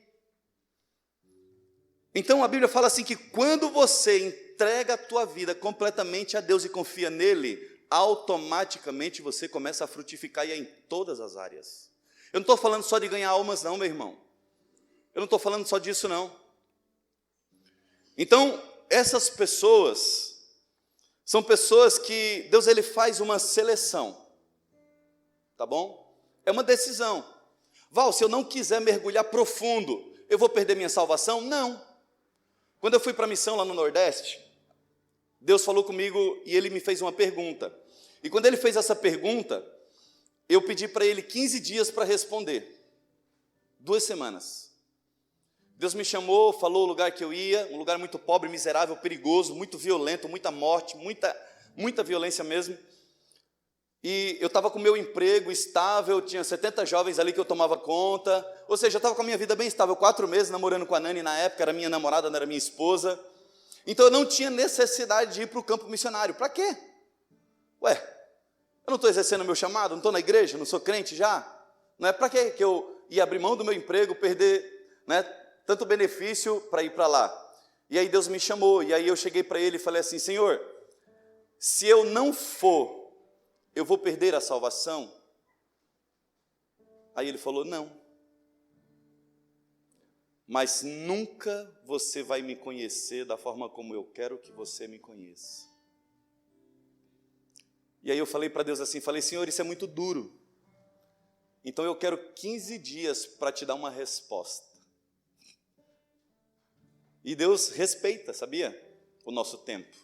Então a Bíblia fala assim que quando você entrega a tua vida completamente a Deus e confia nele, automaticamente você começa a frutificar e é em todas as áreas. Eu não estou falando só de ganhar almas não, meu irmão. Eu não estou falando só disso não. Então, essas pessoas são pessoas que Deus ele faz uma seleção. Tá bom? É uma decisão. Val, se eu não quiser mergulhar profundo, eu vou perder minha salvação? Não. Quando eu fui para a missão lá no Nordeste, Deus falou comigo e ele me fez uma pergunta. E quando ele fez essa pergunta, eu pedi para ele 15 dias para responder. 2 semanas. Deus me chamou, falou o lugar que eu ia, um lugar muito pobre, miserável, perigoso, muito violento, muita morte, muita violência mesmo. E eu estava com o meu emprego estável, tinha 70 jovens ali que eu tomava conta, ou seja, eu estava com a minha vida bem estável, 4 meses namorando com a Nani na época, era minha namorada, não era minha esposa, então eu não tinha necessidade de ir para o campo missionário. Para quê? Ué, eu não estou exercendo o meu chamado, não estou na igreja, não sou crente já? Não é para quê que eu ia abrir mão do meu emprego, perder, né, tanto benefício para ir para lá? E aí Deus me chamou, e aí eu cheguei para ele e falei assim: Senhor, se eu não for, eu vou perder a salvação? Aí ele falou: não. Mas nunca você vai me conhecer da forma como eu quero que você me conheça. E aí eu falei para Deus assim, falei: Senhor, isso é muito duro. Então eu quero 15 dias para te dar uma resposta. E Deus respeita, sabia? O nosso tempo.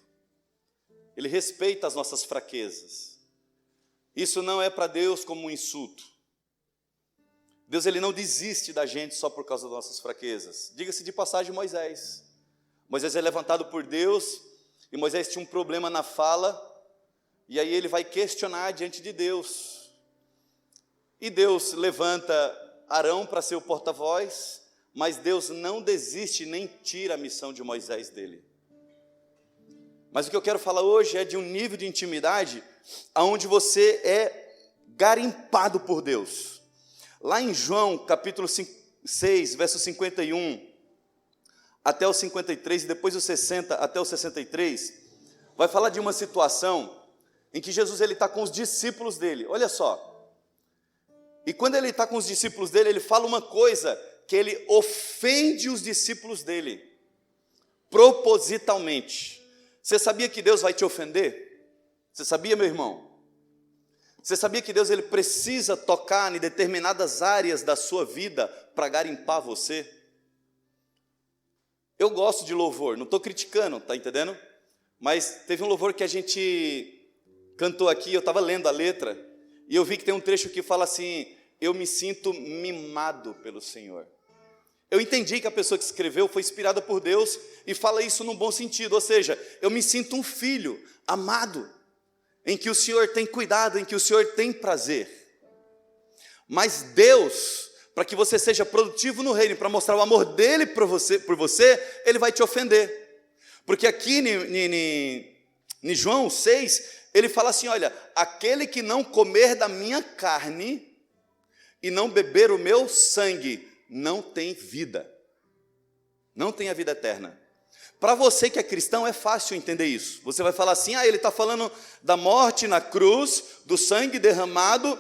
Ele respeita as nossas fraquezas. Isso não é para Deus como um insulto. Deus ele não desiste da gente só por causa das nossas fraquezas. Diga-se de passagem, Moisés. Moisés é levantado por Deus, e Moisés tinha um problema na fala, e aí ele vai questionar diante de Deus. E Deus levanta Arão para ser o porta-voz, mas Deus não desiste nem tira a missão de Moisés dele. Mas o que eu quero falar hoje é de um nível de intimidade onde você é garimpado por Deus. Lá em João, capítulo 6, verso 51, até o 53, e depois o 60 até o 63, vai falar de uma situação em que Jesus está com os discípulos dele, olha só. E quando ele está com os discípulos dele, ele fala uma coisa que ele ofende os discípulos dele, propositalmente. Você sabia que Deus vai te ofender? Você sabia, meu irmão? Você sabia que Deus ele precisa tocar em determinadas áreas da sua vida para garimpar você? Eu gosto de louvor, não estou criticando, tá entendendo? Mas teve um louvor que a gente cantou aqui, eu estava lendo a letra, e eu vi que tem um trecho que fala assim: eu me sinto mimado pelo Senhor. Eu entendi que a pessoa que escreveu foi inspirada por Deus e fala isso num bom sentido, ou seja, eu me sinto um filho amado, em que o Senhor tem cuidado, em que o Senhor tem prazer. Mas Deus, para que você seja produtivo no reino, para mostrar o amor dele por você, ele vai te ofender. Porque aqui em João 6, ele fala assim: olha, aquele que não comer da minha carne e não beber o meu sangue, não tem vida, não tem a vida eterna. Para você que é cristão, é fácil entender isso. Você vai falar assim, ele está falando da morte na cruz, do sangue derramado,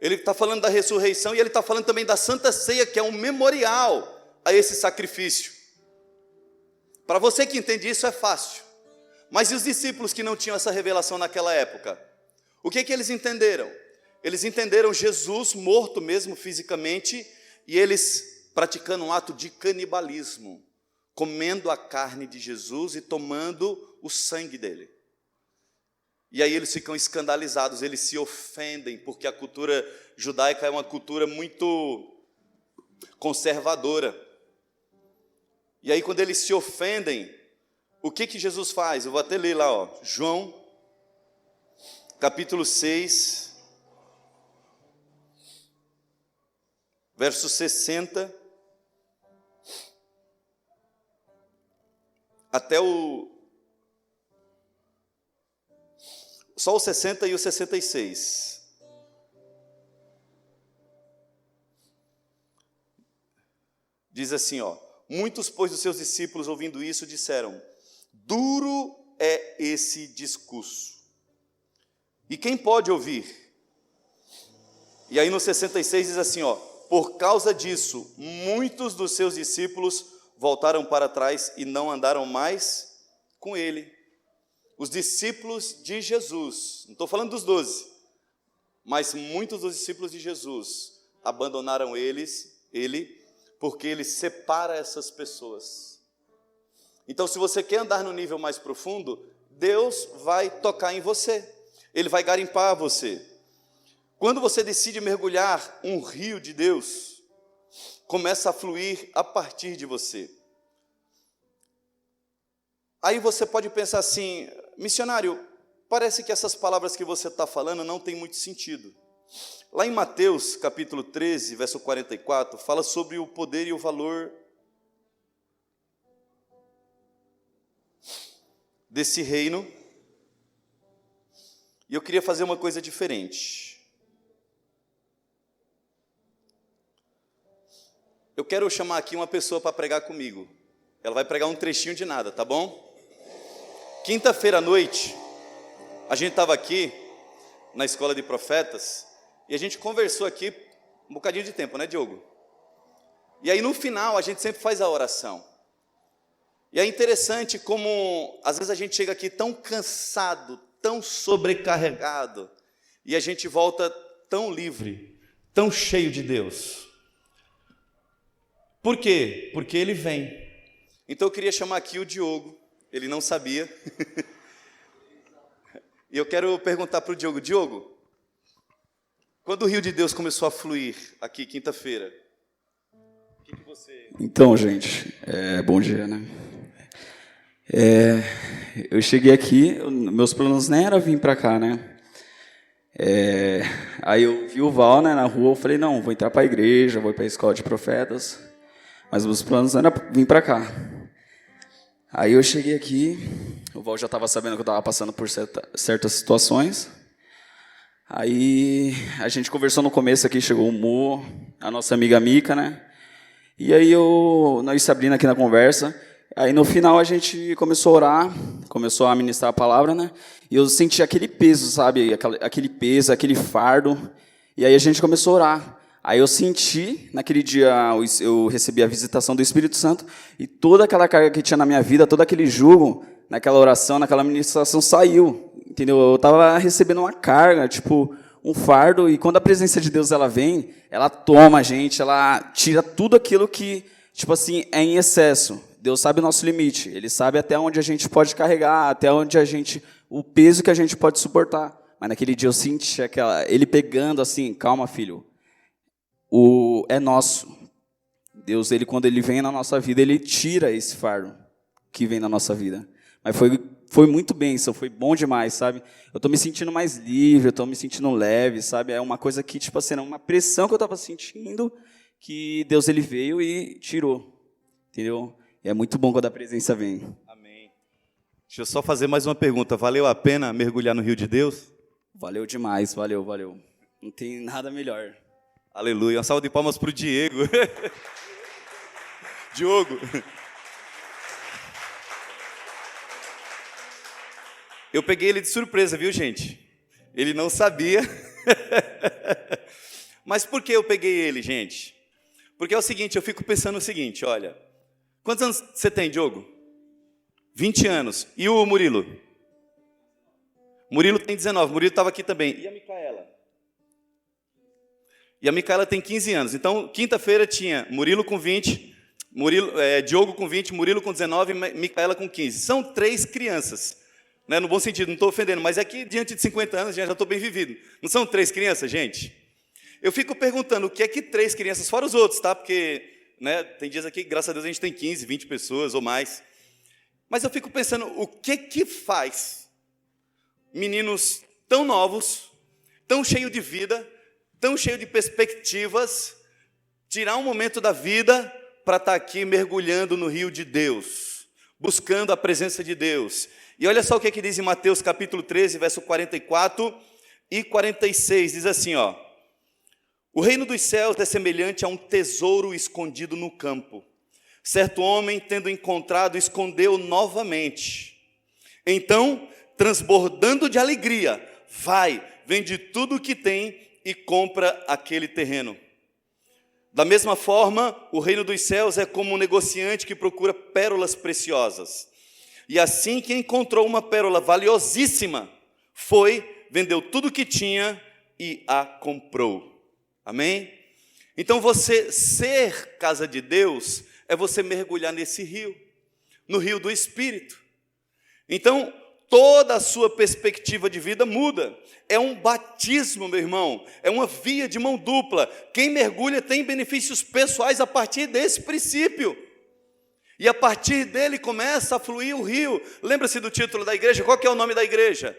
ele está falando da ressurreição, e ele está falando também da Santa Ceia, que é um memorial a esse sacrifício. Para você que entende isso, é fácil. Mas e os discípulos que não tinham essa revelação naquela época? O que eles entenderam? Eles entenderam Jesus morto mesmo fisicamente, e eles praticando um ato de canibalismo, comendo a carne de Jesus e tomando o sangue dele. E aí eles ficam escandalizados, eles se ofendem, porque a cultura judaica é uma cultura muito conservadora. E aí quando eles se ofendem, o que Jesus faz? Eu vou até ler lá, João, capítulo 6, verso 60, até só o 60 e o 66. Diz assim, muitos, pois, dos seus discípulos, ouvindo isso, disseram, duro é esse discurso. E quem pode ouvir? E aí no 66 diz assim, por causa disso, muitos dos seus discípulos voltaram para trás e não andaram mais com ele. Os discípulos de Jesus, não estou falando dos 12, mas muitos dos discípulos de Jesus abandonaram ele, porque ele separa essas pessoas. Então, se você quer andar no nível mais profundo, Deus vai tocar em você, Ele vai garimpar você. Quando você decide mergulhar um rio de Deus, começa a fluir a partir de você. Aí você pode pensar assim, missionário, parece que essas palavras que você está falando não tem muito sentido. Lá em Mateus, capítulo 13, verso 44, fala sobre o poder e o valor desse reino. E eu queria fazer uma coisa diferente. Eu quero chamar aqui uma pessoa para pregar comigo. Ela vai pregar um trechinho de nada, tá bom? Quinta-feira à noite, a gente estava aqui na Escola de Profetas e a gente conversou aqui um bocadinho de tempo, né, Diogo? E aí no final a gente sempre faz a oração. E é interessante como às vezes a gente chega aqui tão cansado, tão sobrecarregado, e a gente volta tão livre, tão cheio de Deus. Por quê? Porque Ele vem. Então eu queria chamar aqui o Diogo. Ele não sabia. E eu quero perguntar para o Diogo. Diogo, quando o rio de Deus começou a fluir aqui, quinta-feira, o que você... Então, gente, bom dia, né? Eu cheguei aqui, meus planos nem era vir para cá, né? Aí eu vi o Val, né, na rua, eu falei, não, vou entrar para a igreja, vou para a escola de profetas, mas meus planos não era vir para cá. Aí eu cheguei aqui, o Val já estava sabendo que eu estava passando por certas situações. Aí a gente conversou no começo aqui, chegou o Mo, a nossa amiga Mica, né? E aí nós e Sabrina aqui na conversa. Aí no final a gente começou a orar, começou a ministrar a palavra, né? E eu senti aquele peso, sabe? Aquele peso, aquele fardo. E aí a gente começou a orar. Aí eu senti, naquele dia eu recebi a visitação do Espírito Santo e toda aquela carga que tinha na minha vida, todo aquele jugo, naquela oração, naquela ministração saiu, entendeu? Eu estava recebendo uma carga, tipo, um fardo, e quando a presença de Deus ela vem, ela toma a gente, ela tira tudo aquilo que, tipo assim, é em excesso. Deus sabe o nosso limite, Ele sabe até onde a gente pode carregar, até onde o peso que a gente pode suportar. Mas naquele dia eu senti Ele pegando assim, calma, filho. É nosso. Deus, quando Ele vem na nossa vida, Ele tira esse fardo que vem na nossa vida. Mas foi muito bênção, foi bom demais, sabe? Eu estou me sentindo mais livre, eu estou me sentindo leve, sabe? É uma coisa que, tipo assim, era uma pressão que eu estava sentindo, que Deus Ele veio e tirou, entendeu? E é muito bom quando a presença vem. Amém. Deixa eu só fazer mais uma pergunta. Valeu a pena mergulhar no rio de Deus? Valeu demais, valeu. Não tem nada melhor. Aleluia. Uma salva de palmas para o Diego. Diogo. Eu peguei ele de surpresa, viu, gente? Ele não sabia. Mas por que eu peguei ele, gente? Porque é o seguinte, eu fico pensando o seguinte, olha. Quantos anos você tem, Diogo? 20 anos. E o Murilo? Murilo tem 19. Murilo estava aqui também. E a Micaela? E a Micaela tem 15 anos. Então, quinta-feira tinha Murilo com 20, Diogo com 20, Murilo com 19 e Micaela com 15. São 3 crianças. Né? No bom sentido, não estou ofendendo, mas aqui, diante de 50 anos, já estou bem vivido. Não são 3 crianças, gente? Eu fico perguntando o que é que 3 crianças, fora os outros, tá? Porque, né, tem dias aqui, graças a Deus, a gente tem 15, 20 pessoas ou mais. Mas eu fico pensando, o que faz meninos tão novos, tão cheios de vida, tão cheios de perspectivas, tirar um momento da vida para estar aqui mergulhando no rio de Deus, buscando a presença de Deus. E olha só o que diz em Mateus capítulo 13, verso 44 e 46, diz assim, ó: o reino dos céus é semelhante a um tesouro escondido no campo. Certo homem, tendo encontrado, escondeu novamente. Então, transbordando de alegria, vai, vende tudo o que tem e compra aquele terreno. Da mesma forma, o reino dos céus é como um negociante que procura pérolas preciosas. E assim que encontrou uma pérola valiosíssima, foi, vendeu tudo o que tinha e a comprou. Amém? Então você ser casa de Deus é você mergulhar nesse rio, no rio do Espírito. Então, toda a sua perspectiva de vida muda. É um batismo, meu irmão, é uma via de mão dupla. Quem mergulha tem benefícios pessoais a partir desse princípio. E a partir dele começa a fluir o rio. Lembra-se do título da igreja? Qual que é o nome da igreja?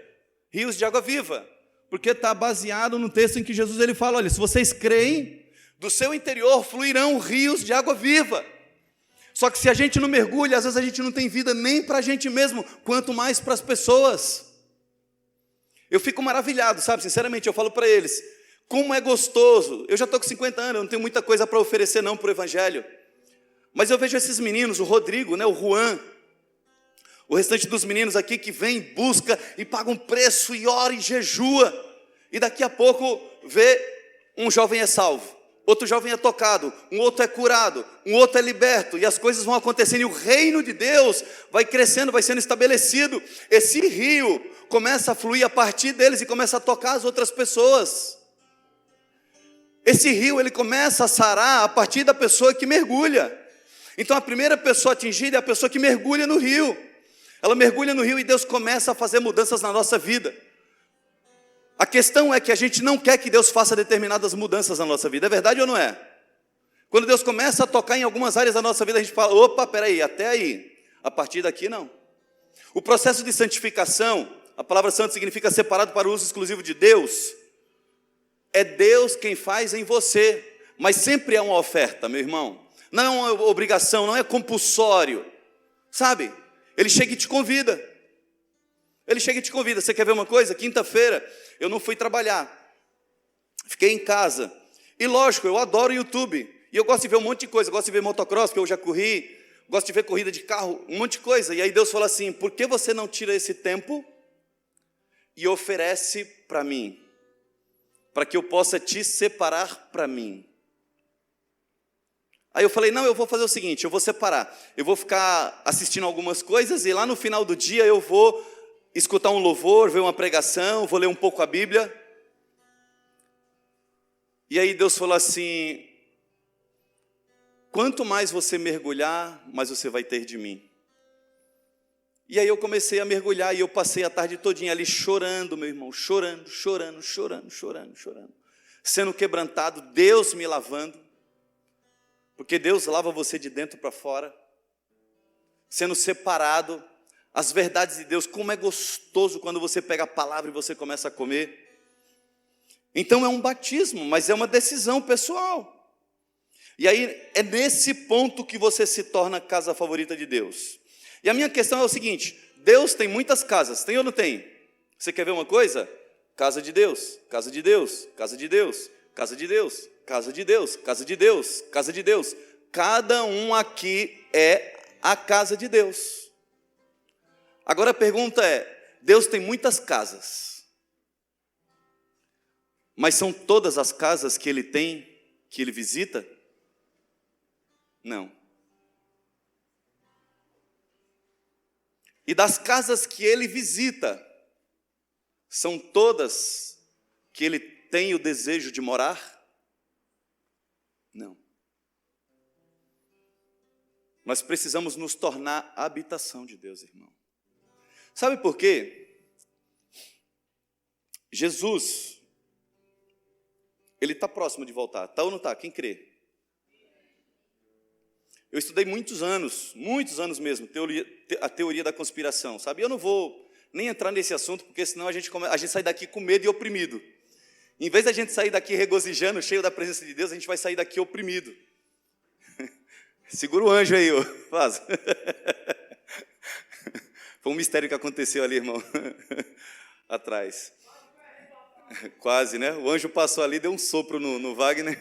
Rios de Água Viva. Porque está baseado no texto em que Jesus ele fala, olha, se vocês creem, do seu interior fluirão rios de água viva. Só que se a gente não mergulha, às vezes a gente não tem vida nem para a gente mesmo, quanto mais para as pessoas. Eu fico maravilhado, sabe, sinceramente, eu falo para eles, como é gostoso. Eu já estou com 50 anos, eu não tenho muita coisa para oferecer não para o Evangelho. Mas eu vejo esses meninos, o Rodrigo, né, o Juan, o restante dos meninos aqui que vem, busca e paga um preço e ora e jejua. E daqui a pouco vê um jovem é salvo. Outro jovem é tocado, um outro é curado, um outro é liberto, e as coisas vão acontecendo, e o reino de Deus vai crescendo, vai sendo estabelecido. Esse rio começa a fluir a partir deles e começa a tocar as outras pessoas. Esse rio, ele começa a sarar a partir da pessoa que mergulha. Então a primeira pessoa atingida é a pessoa que mergulha no rio. Ela mergulha no rio e Deus começa a fazer mudanças na nossa vida. A questão é que a gente não quer que Deus faça determinadas mudanças na nossa vida, é verdade ou não é? Quando Deus começa a tocar em algumas áreas da nossa vida, a gente fala, opa, peraí, até aí, a partir daqui não. O processo de santificação, a palavra santo significa separado para o uso exclusivo de Deus, é Deus quem faz em você, mas sempre é uma oferta, meu irmão, não é uma obrigação, não é compulsório, sabe? Ele chega e te convida. Ele chega e te convida. Você quer ver uma coisa? Quinta-feira eu não fui trabalhar. Fiquei em casa. E lógico, eu adoro o YouTube. E eu gosto de ver um monte de coisa. Eu gosto de ver motocross, que eu já corri. Gosto de ver corrida de carro, um monte de coisa. E aí Deus fala assim, por que você não tira esse tempo e oferece para mim? Para que eu possa te separar para mim. Aí eu falei, não, eu vou fazer o seguinte, eu vou separar. Eu vou ficar assistindo algumas coisas e lá no final do dia eu vou escutar um louvor, ver uma pregação, vou ler um pouco a Bíblia. E aí Deus falou assim, quanto mais você mergulhar, mais você vai ter de mim. E aí eu comecei a mergulhar e eu passei a tarde todinha ali chorando, meu irmão, chorando, sendo quebrantado, Deus me lavando, porque Deus lava você de dentro para fora, sendo separado, as verdades de Deus, como é gostoso quando você pega a palavra e você começa a comer. Então é um batismo, mas é uma decisão pessoal. E aí é nesse ponto que você se torna a casa favorita de Deus. E a minha questão é o seguinte, Deus tem muitas casas, tem ou não tem? Você quer ver uma coisa? Casa de Deus, casa de Deus, casa de Deus, casa de Deus, casa de Deus, casa de Deus, casa de Deus. Cada um aqui é a casa de Deus. Agora a pergunta é, Deus tem muitas casas, mas são todas as casas que Ele tem, que Ele visita? Não. E das casas que Ele visita, são todas que Ele tem o desejo de morar? Não. Nós precisamos nos tornar a habitação de Deus, irmão. Sabe por quê? Jesus, Ele está próximo de voltar. Está ou não está? Quem crê? Eu estudei muitos anos mesmo, a teoria da conspiração, sabe? Eu não vou nem entrar nesse assunto, porque senão a gente sai daqui com medo e oprimido. Em vez da gente sair daqui regozijando, cheio da presença de Deus, a gente vai sair daqui oprimido. Segura o anjo aí, ó. Faz. Foi um mistério que aconteceu ali, irmão. Atrás. Quase, né? O anjo passou ali, deu um sopro no Wagner.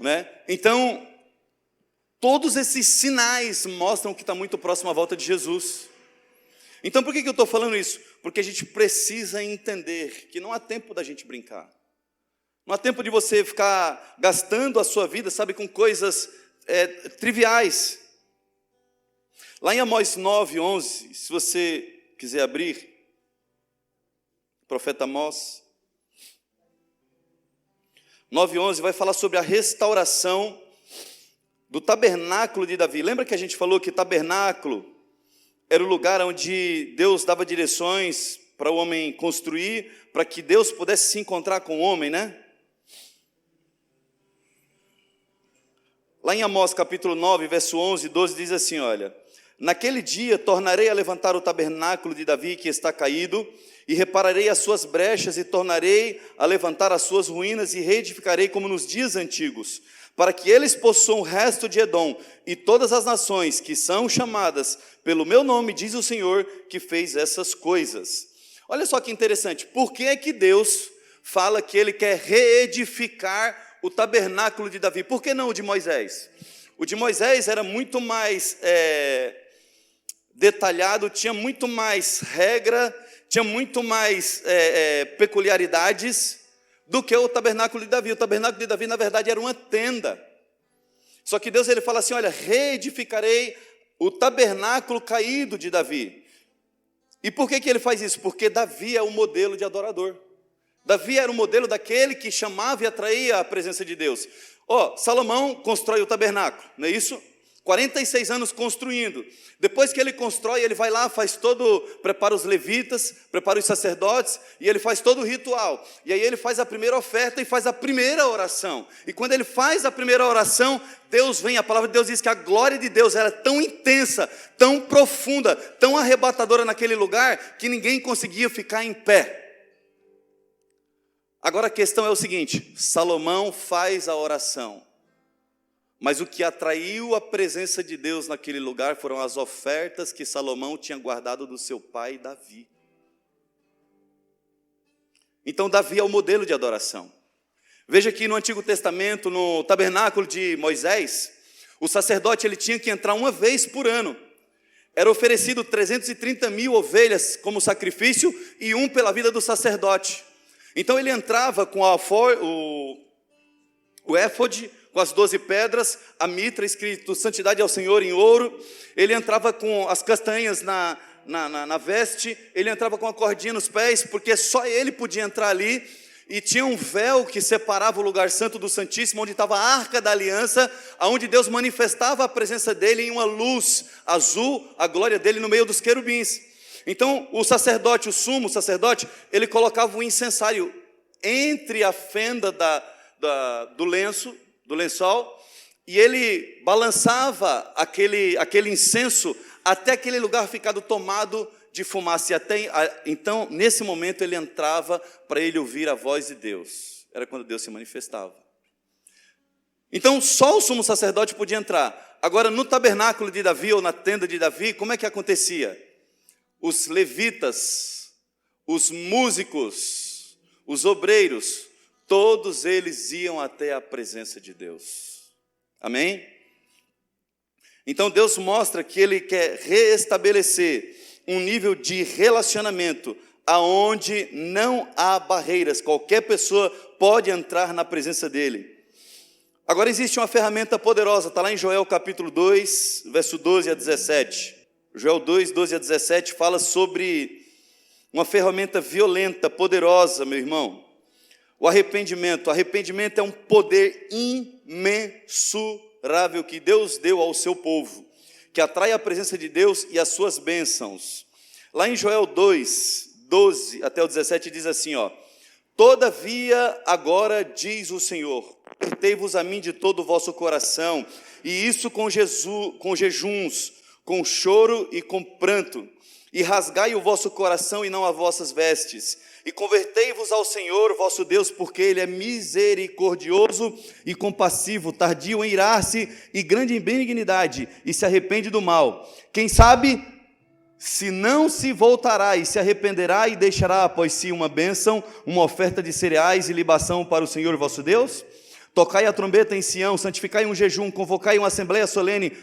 Né? Então, todos esses sinais mostram que está muito próximo à volta de Jesus. Então, por que eu estou falando isso? Porque a gente precisa entender que não há tempo da gente brincar. Não há tempo de você ficar gastando a sua vida, sabe, com coisas triviais. Lá em Amós 9:11, se você quiser abrir, profeta Amós 9:11 vai falar sobre a restauração do tabernáculo de Davi. Lembra que a gente falou que tabernáculo era o lugar onde Deus dava direções para o homem construir, para que Deus pudesse se encontrar com o homem, né? Lá em Amós capítulo 9, verso 11 e 12, diz assim, olha: naquele dia tornarei a levantar o tabernáculo de Davi que está caído, e repararei as suas brechas, e tornarei a levantar as suas ruínas, e reedificarei como nos dias antigos, para que eles possuam o resto de Edom, e todas as nações que são chamadas pelo meu nome, diz o Senhor, que fez essas coisas. Olha só que interessante, por que é que Deus fala que Ele quer reedificar o tabernáculo de Davi? Por que não o de Moisés? O de Moisés era muito mais detalhado, tinha muito mais regra, tinha muito mais peculiaridades do que o tabernáculo de Davi. O tabernáculo de Davi, na verdade, era uma tenda. Só que Deus, Ele fala assim, olha, reedificarei o tabernáculo caído de Davi. E por que Ele faz isso? Porque Davi é o modelo de adorador. Davi era o modelo daquele que chamava e atraía a presença de Deus. Salomão constrói o tabernáculo, não é isso? 46 anos construindo. Depois que ele constrói, ele vai lá, prepara os levitas, prepara os sacerdotes, e ele faz todo o ritual. E aí ele faz a primeira oferta e faz a primeira oração. E quando ele faz a primeira oração, Deus vem, a palavra de Deus diz que a glória de Deus era tão intensa, tão profunda, tão arrebatadora naquele lugar, que ninguém conseguia ficar em pé. Agora a questão é o seguinte, Salomão faz a oração, mas o que atraiu a presença de Deus naquele lugar foram as ofertas que Salomão tinha guardado do seu pai Davi. Então Davi é o modelo de adoração. Veja que no Antigo Testamento, no tabernáculo de Moisés, o sacerdote ele tinha que entrar uma vez por ano. Era oferecido 330.000 ovelhas como sacrifício e um pela vida do sacerdote. Então ele entrava com o éfode, com as 12 pedras, a mitra escrito santidade ao Senhor em ouro, ele entrava com as castanhas na veste, ele entrava com a cordinha nos pés, porque só ele podia entrar ali, e tinha um véu que separava o lugar santo do Santíssimo, onde estava a Arca da Aliança, onde Deus manifestava a presença dele em uma luz azul, a glória dele no meio dos querubins. Então, o sacerdote, o sumo sacerdote, ele colocava o incensário entre a fenda do lençol, e ele balançava aquele incenso até aquele lugar ficado tomado de fumaça. Então, nesse momento, ele entrava para ele ouvir a voz de Deus. Era quando Deus se manifestava. Então, só o sumo sacerdote podia entrar. Agora, no tabernáculo de Davi, ou na tenda de Davi, como é que acontecia? Os levitas, os músicos, os obreiros, todos eles iam até a presença de Deus. Amém? Então Deus mostra que Ele quer reestabelecer um nível de relacionamento aonde não há barreiras, qualquer pessoa pode entrar na presença dele. Agora existe uma ferramenta poderosa, está lá em Joel capítulo 2, verso 12 a 17. Joel 2, 12 a 17 fala sobre uma ferramenta violenta, poderosa, meu irmão. O arrependimento. O arrependimento é um poder imensurável que Deus deu ao seu povo, que atrai a presença de Deus e as suas bênçãos. Lá em Joel 2, 12 até o 17 diz assim, ó: todavia agora diz o Senhor, convertei-vos a mim de todo o vosso coração, e isso com jejuns, com choro e com pranto, e rasgai o vosso coração e não as vossas vestes, e convertei-vos ao Senhor vosso Deus, porque Ele é misericordioso e compassivo, tardio em irar-se e grande em benignidade, e se arrepende do mal. Quem sabe, se não se voltará e se arrependerá e deixará após si uma bênção, uma oferta de cereais e libação para o Senhor vosso Deus? Tocai a trombeta em Sião, santificai um jejum, convocai uma assembleia solene,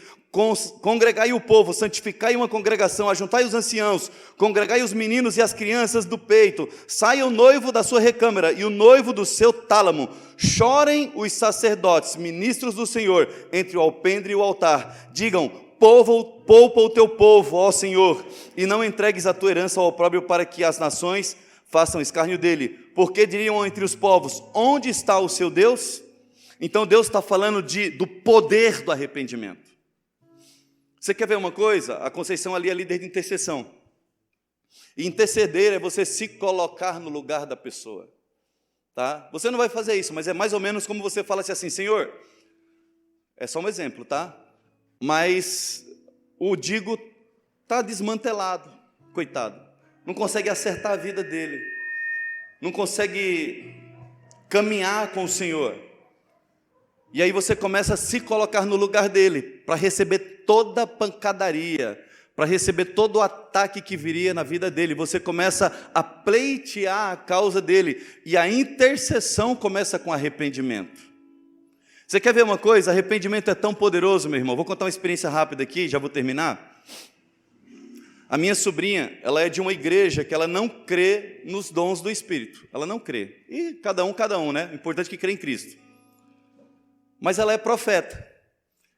congregai o povo, santificai uma congregação, ajuntai os anciãos, congregai os meninos e as crianças do peito, saia o noivo da sua recâmara e o noivo do seu tálamo, chorem os sacerdotes, ministros do Senhor, entre o alpendre e o altar, digam: poupa o teu povo, ó Senhor, e não entregues a tua herança ao opróbrio, para que as nações façam escárnio dele, porque diriam entre os povos: onde está o seu Deus? Então Deus está falando do poder do arrependimento. Você quer ver uma coisa? A Conceição ali é líder de intercessão. E interceder é você se colocar no lugar da pessoa. Tá? Você não vai fazer isso, mas é mais ou menos como você fala assim: Senhor, é só um exemplo, tá? Mas o Digo está desmantelado, coitado. Não consegue acertar a vida dele. Não consegue caminhar com o Senhor. E aí você começa a se colocar no lugar dele, para receber toda a pancadaria, para receber todo o ataque que viria na vida dele. Você começa a pleitear a causa dele, e a intercessão começa com arrependimento. Você quer ver uma coisa? Arrependimento é tão poderoso, meu irmão. Vou contar uma experiência rápida aqui, já vou terminar. A minha sobrinha, ela é de uma igreja que ela não crê nos dons do Espírito. Ela não crê. E cada um, né? O importante é que crê em Cristo. Mas ela é profeta.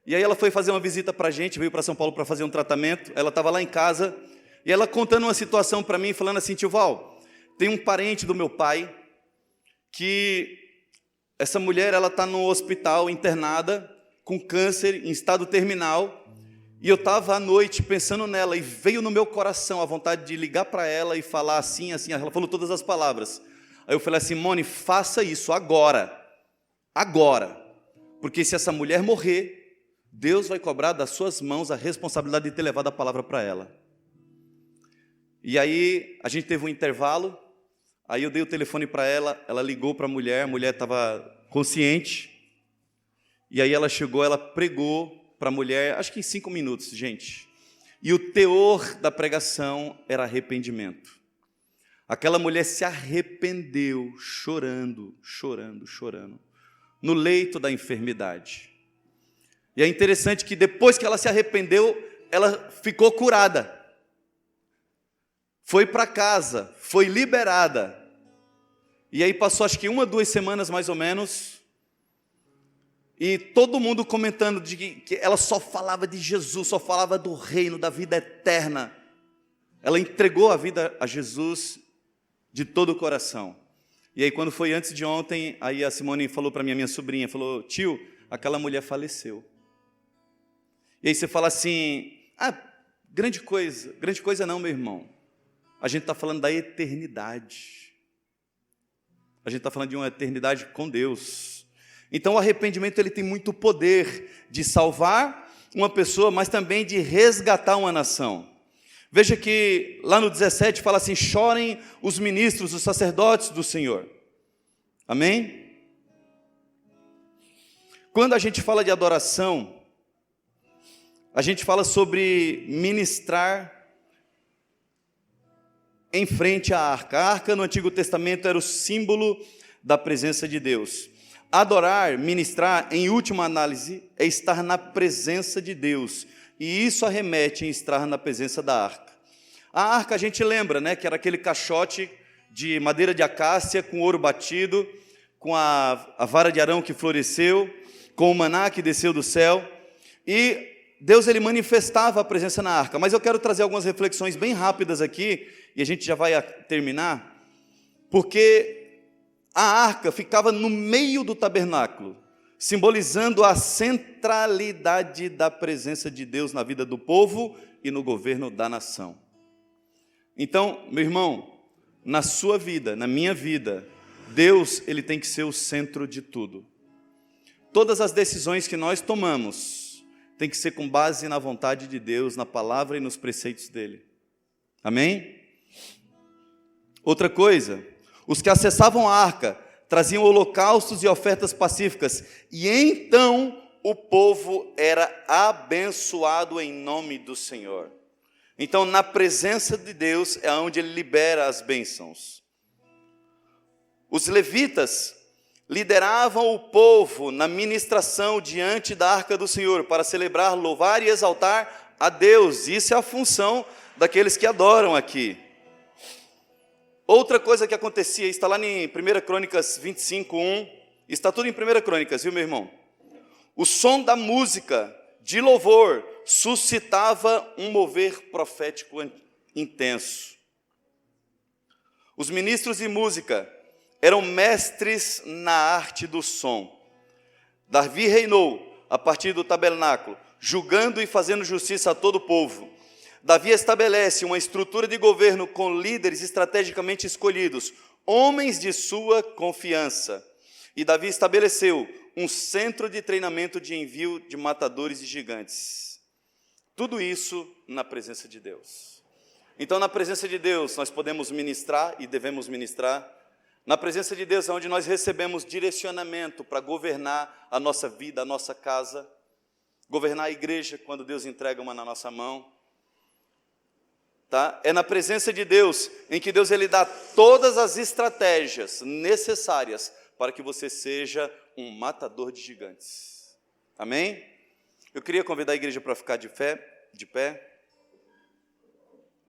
E aí ela foi fazer uma visita para a gente, veio para São Paulo para fazer um tratamento. Ela estava lá em casa, e ela contando uma situação para mim, falando assim: tio Val, tem um parente do meu pai, que essa mulher, ela está no hospital, internada, com câncer, em estado terminal, e eu estava à noite pensando nela, e veio no meu coração a vontade de ligar para ela e falar assim, assim. Ela falou todas as palavras. Aí eu falei assim: Mone, faça isso agora, porque se essa mulher morrer, Deus vai cobrar das suas mãos a responsabilidade de ter levado a palavra para ela. E aí a gente teve um intervalo, aí eu dei o telefone para ela, ela ligou para a mulher estava consciente, e aí ela chegou, ela pregou para a mulher, acho que em 5 minutos, gente, e o teor da pregação era arrependimento. Aquela mulher se arrependeu, chorando, no leito da enfermidade. E é interessante que depois que ela se arrependeu, ela ficou curada. Foi para casa, foi liberada. E aí passou acho que 1 ou 2 semanas mais ou menos, e todo mundo comentando de que ela só falava de Jesus, só falava do reino, da vida eterna. Ela entregou a vida a Jesus de todo o coração. E aí quando foi antes de ontem, aí a Simone falou para minha sobrinha, falou: tio, aquela mulher faleceu. E aí você fala assim: grande coisa não, meu irmão. A gente está falando da eternidade. A gente está falando de uma eternidade com Deus. Então o arrependimento, ele tem muito poder de salvar uma pessoa, mas também de resgatar uma nação. Veja que lá no 17 fala assim: chorem os ministros, os sacerdotes do Senhor. Amém? Quando a gente fala de adoração, a gente fala sobre ministrar em frente à arca. A arca no Antigo Testamento era o símbolo da presença de Deus. Adorar, ministrar, em última análise, é estar na presença de Deus. E isso arremete em estar na presença da arca. A arca a gente lembra, né, que era aquele caixote de madeira de acácia com ouro batido, com a vara de Arão que floresceu, com o maná que desceu do céu, e Deus ele manifestava a presença na arca. Mas eu quero trazer algumas reflexões bem rápidas aqui, e a gente já vai terminar, porque a arca ficava no meio do tabernáculo, simbolizando a centralidade da presença de Deus na vida do povo e no governo da nação. Então, meu irmão, na sua vida, na minha vida, Deus ele tem que ser o centro de tudo. Todas as decisões que nós tomamos tem que ser com base na vontade de Deus, na palavra e nos preceitos dele. Amém? Outra coisa, os que acessavam a arca traziam holocaustos e ofertas pacíficas, e então o povo era abençoado em nome do Senhor. Então, na presença de Deus é onde ele libera as bênçãos. Os levitas lideravam o povo na ministração diante da arca do Senhor, para celebrar, louvar e exaltar a Deus. Isso é a função daqueles que adoram aqui. Outra coisa que acontecia, está lá em 1 Crônicas 25:1, está tudo em 1 Crônicas, viu, meu irmão? O som da música de louvor suscitava um mover profético intenso. Os ministros de música eram mestres na arte do som. Davi reinou a partir do tabernáculo, julgando e fazendo justiça a todo o povo. Davi estabelece uma estrutura de governo com líderes estrategicamente escolhidos, homens de sua confiança. E Davi estabeleceu um centro de treinamento de envio de matadores de gigantes. Tudo isso na presença de Deus. Então, na presença de Deus, nós podemos ministrar e devemos ministrar. Na presença de Deus é onde nós recebemos direcionamento para governar a nossa vida, a nossa casa, governar a igreja quando Deus entrega uma na nossa mão. Tá? É na presença de Deus em que Deus ele dá todas as estratégias necessárias para que você seja um matador de gigantes. Amém? Eu queria convidar a igreja para ficar de pé.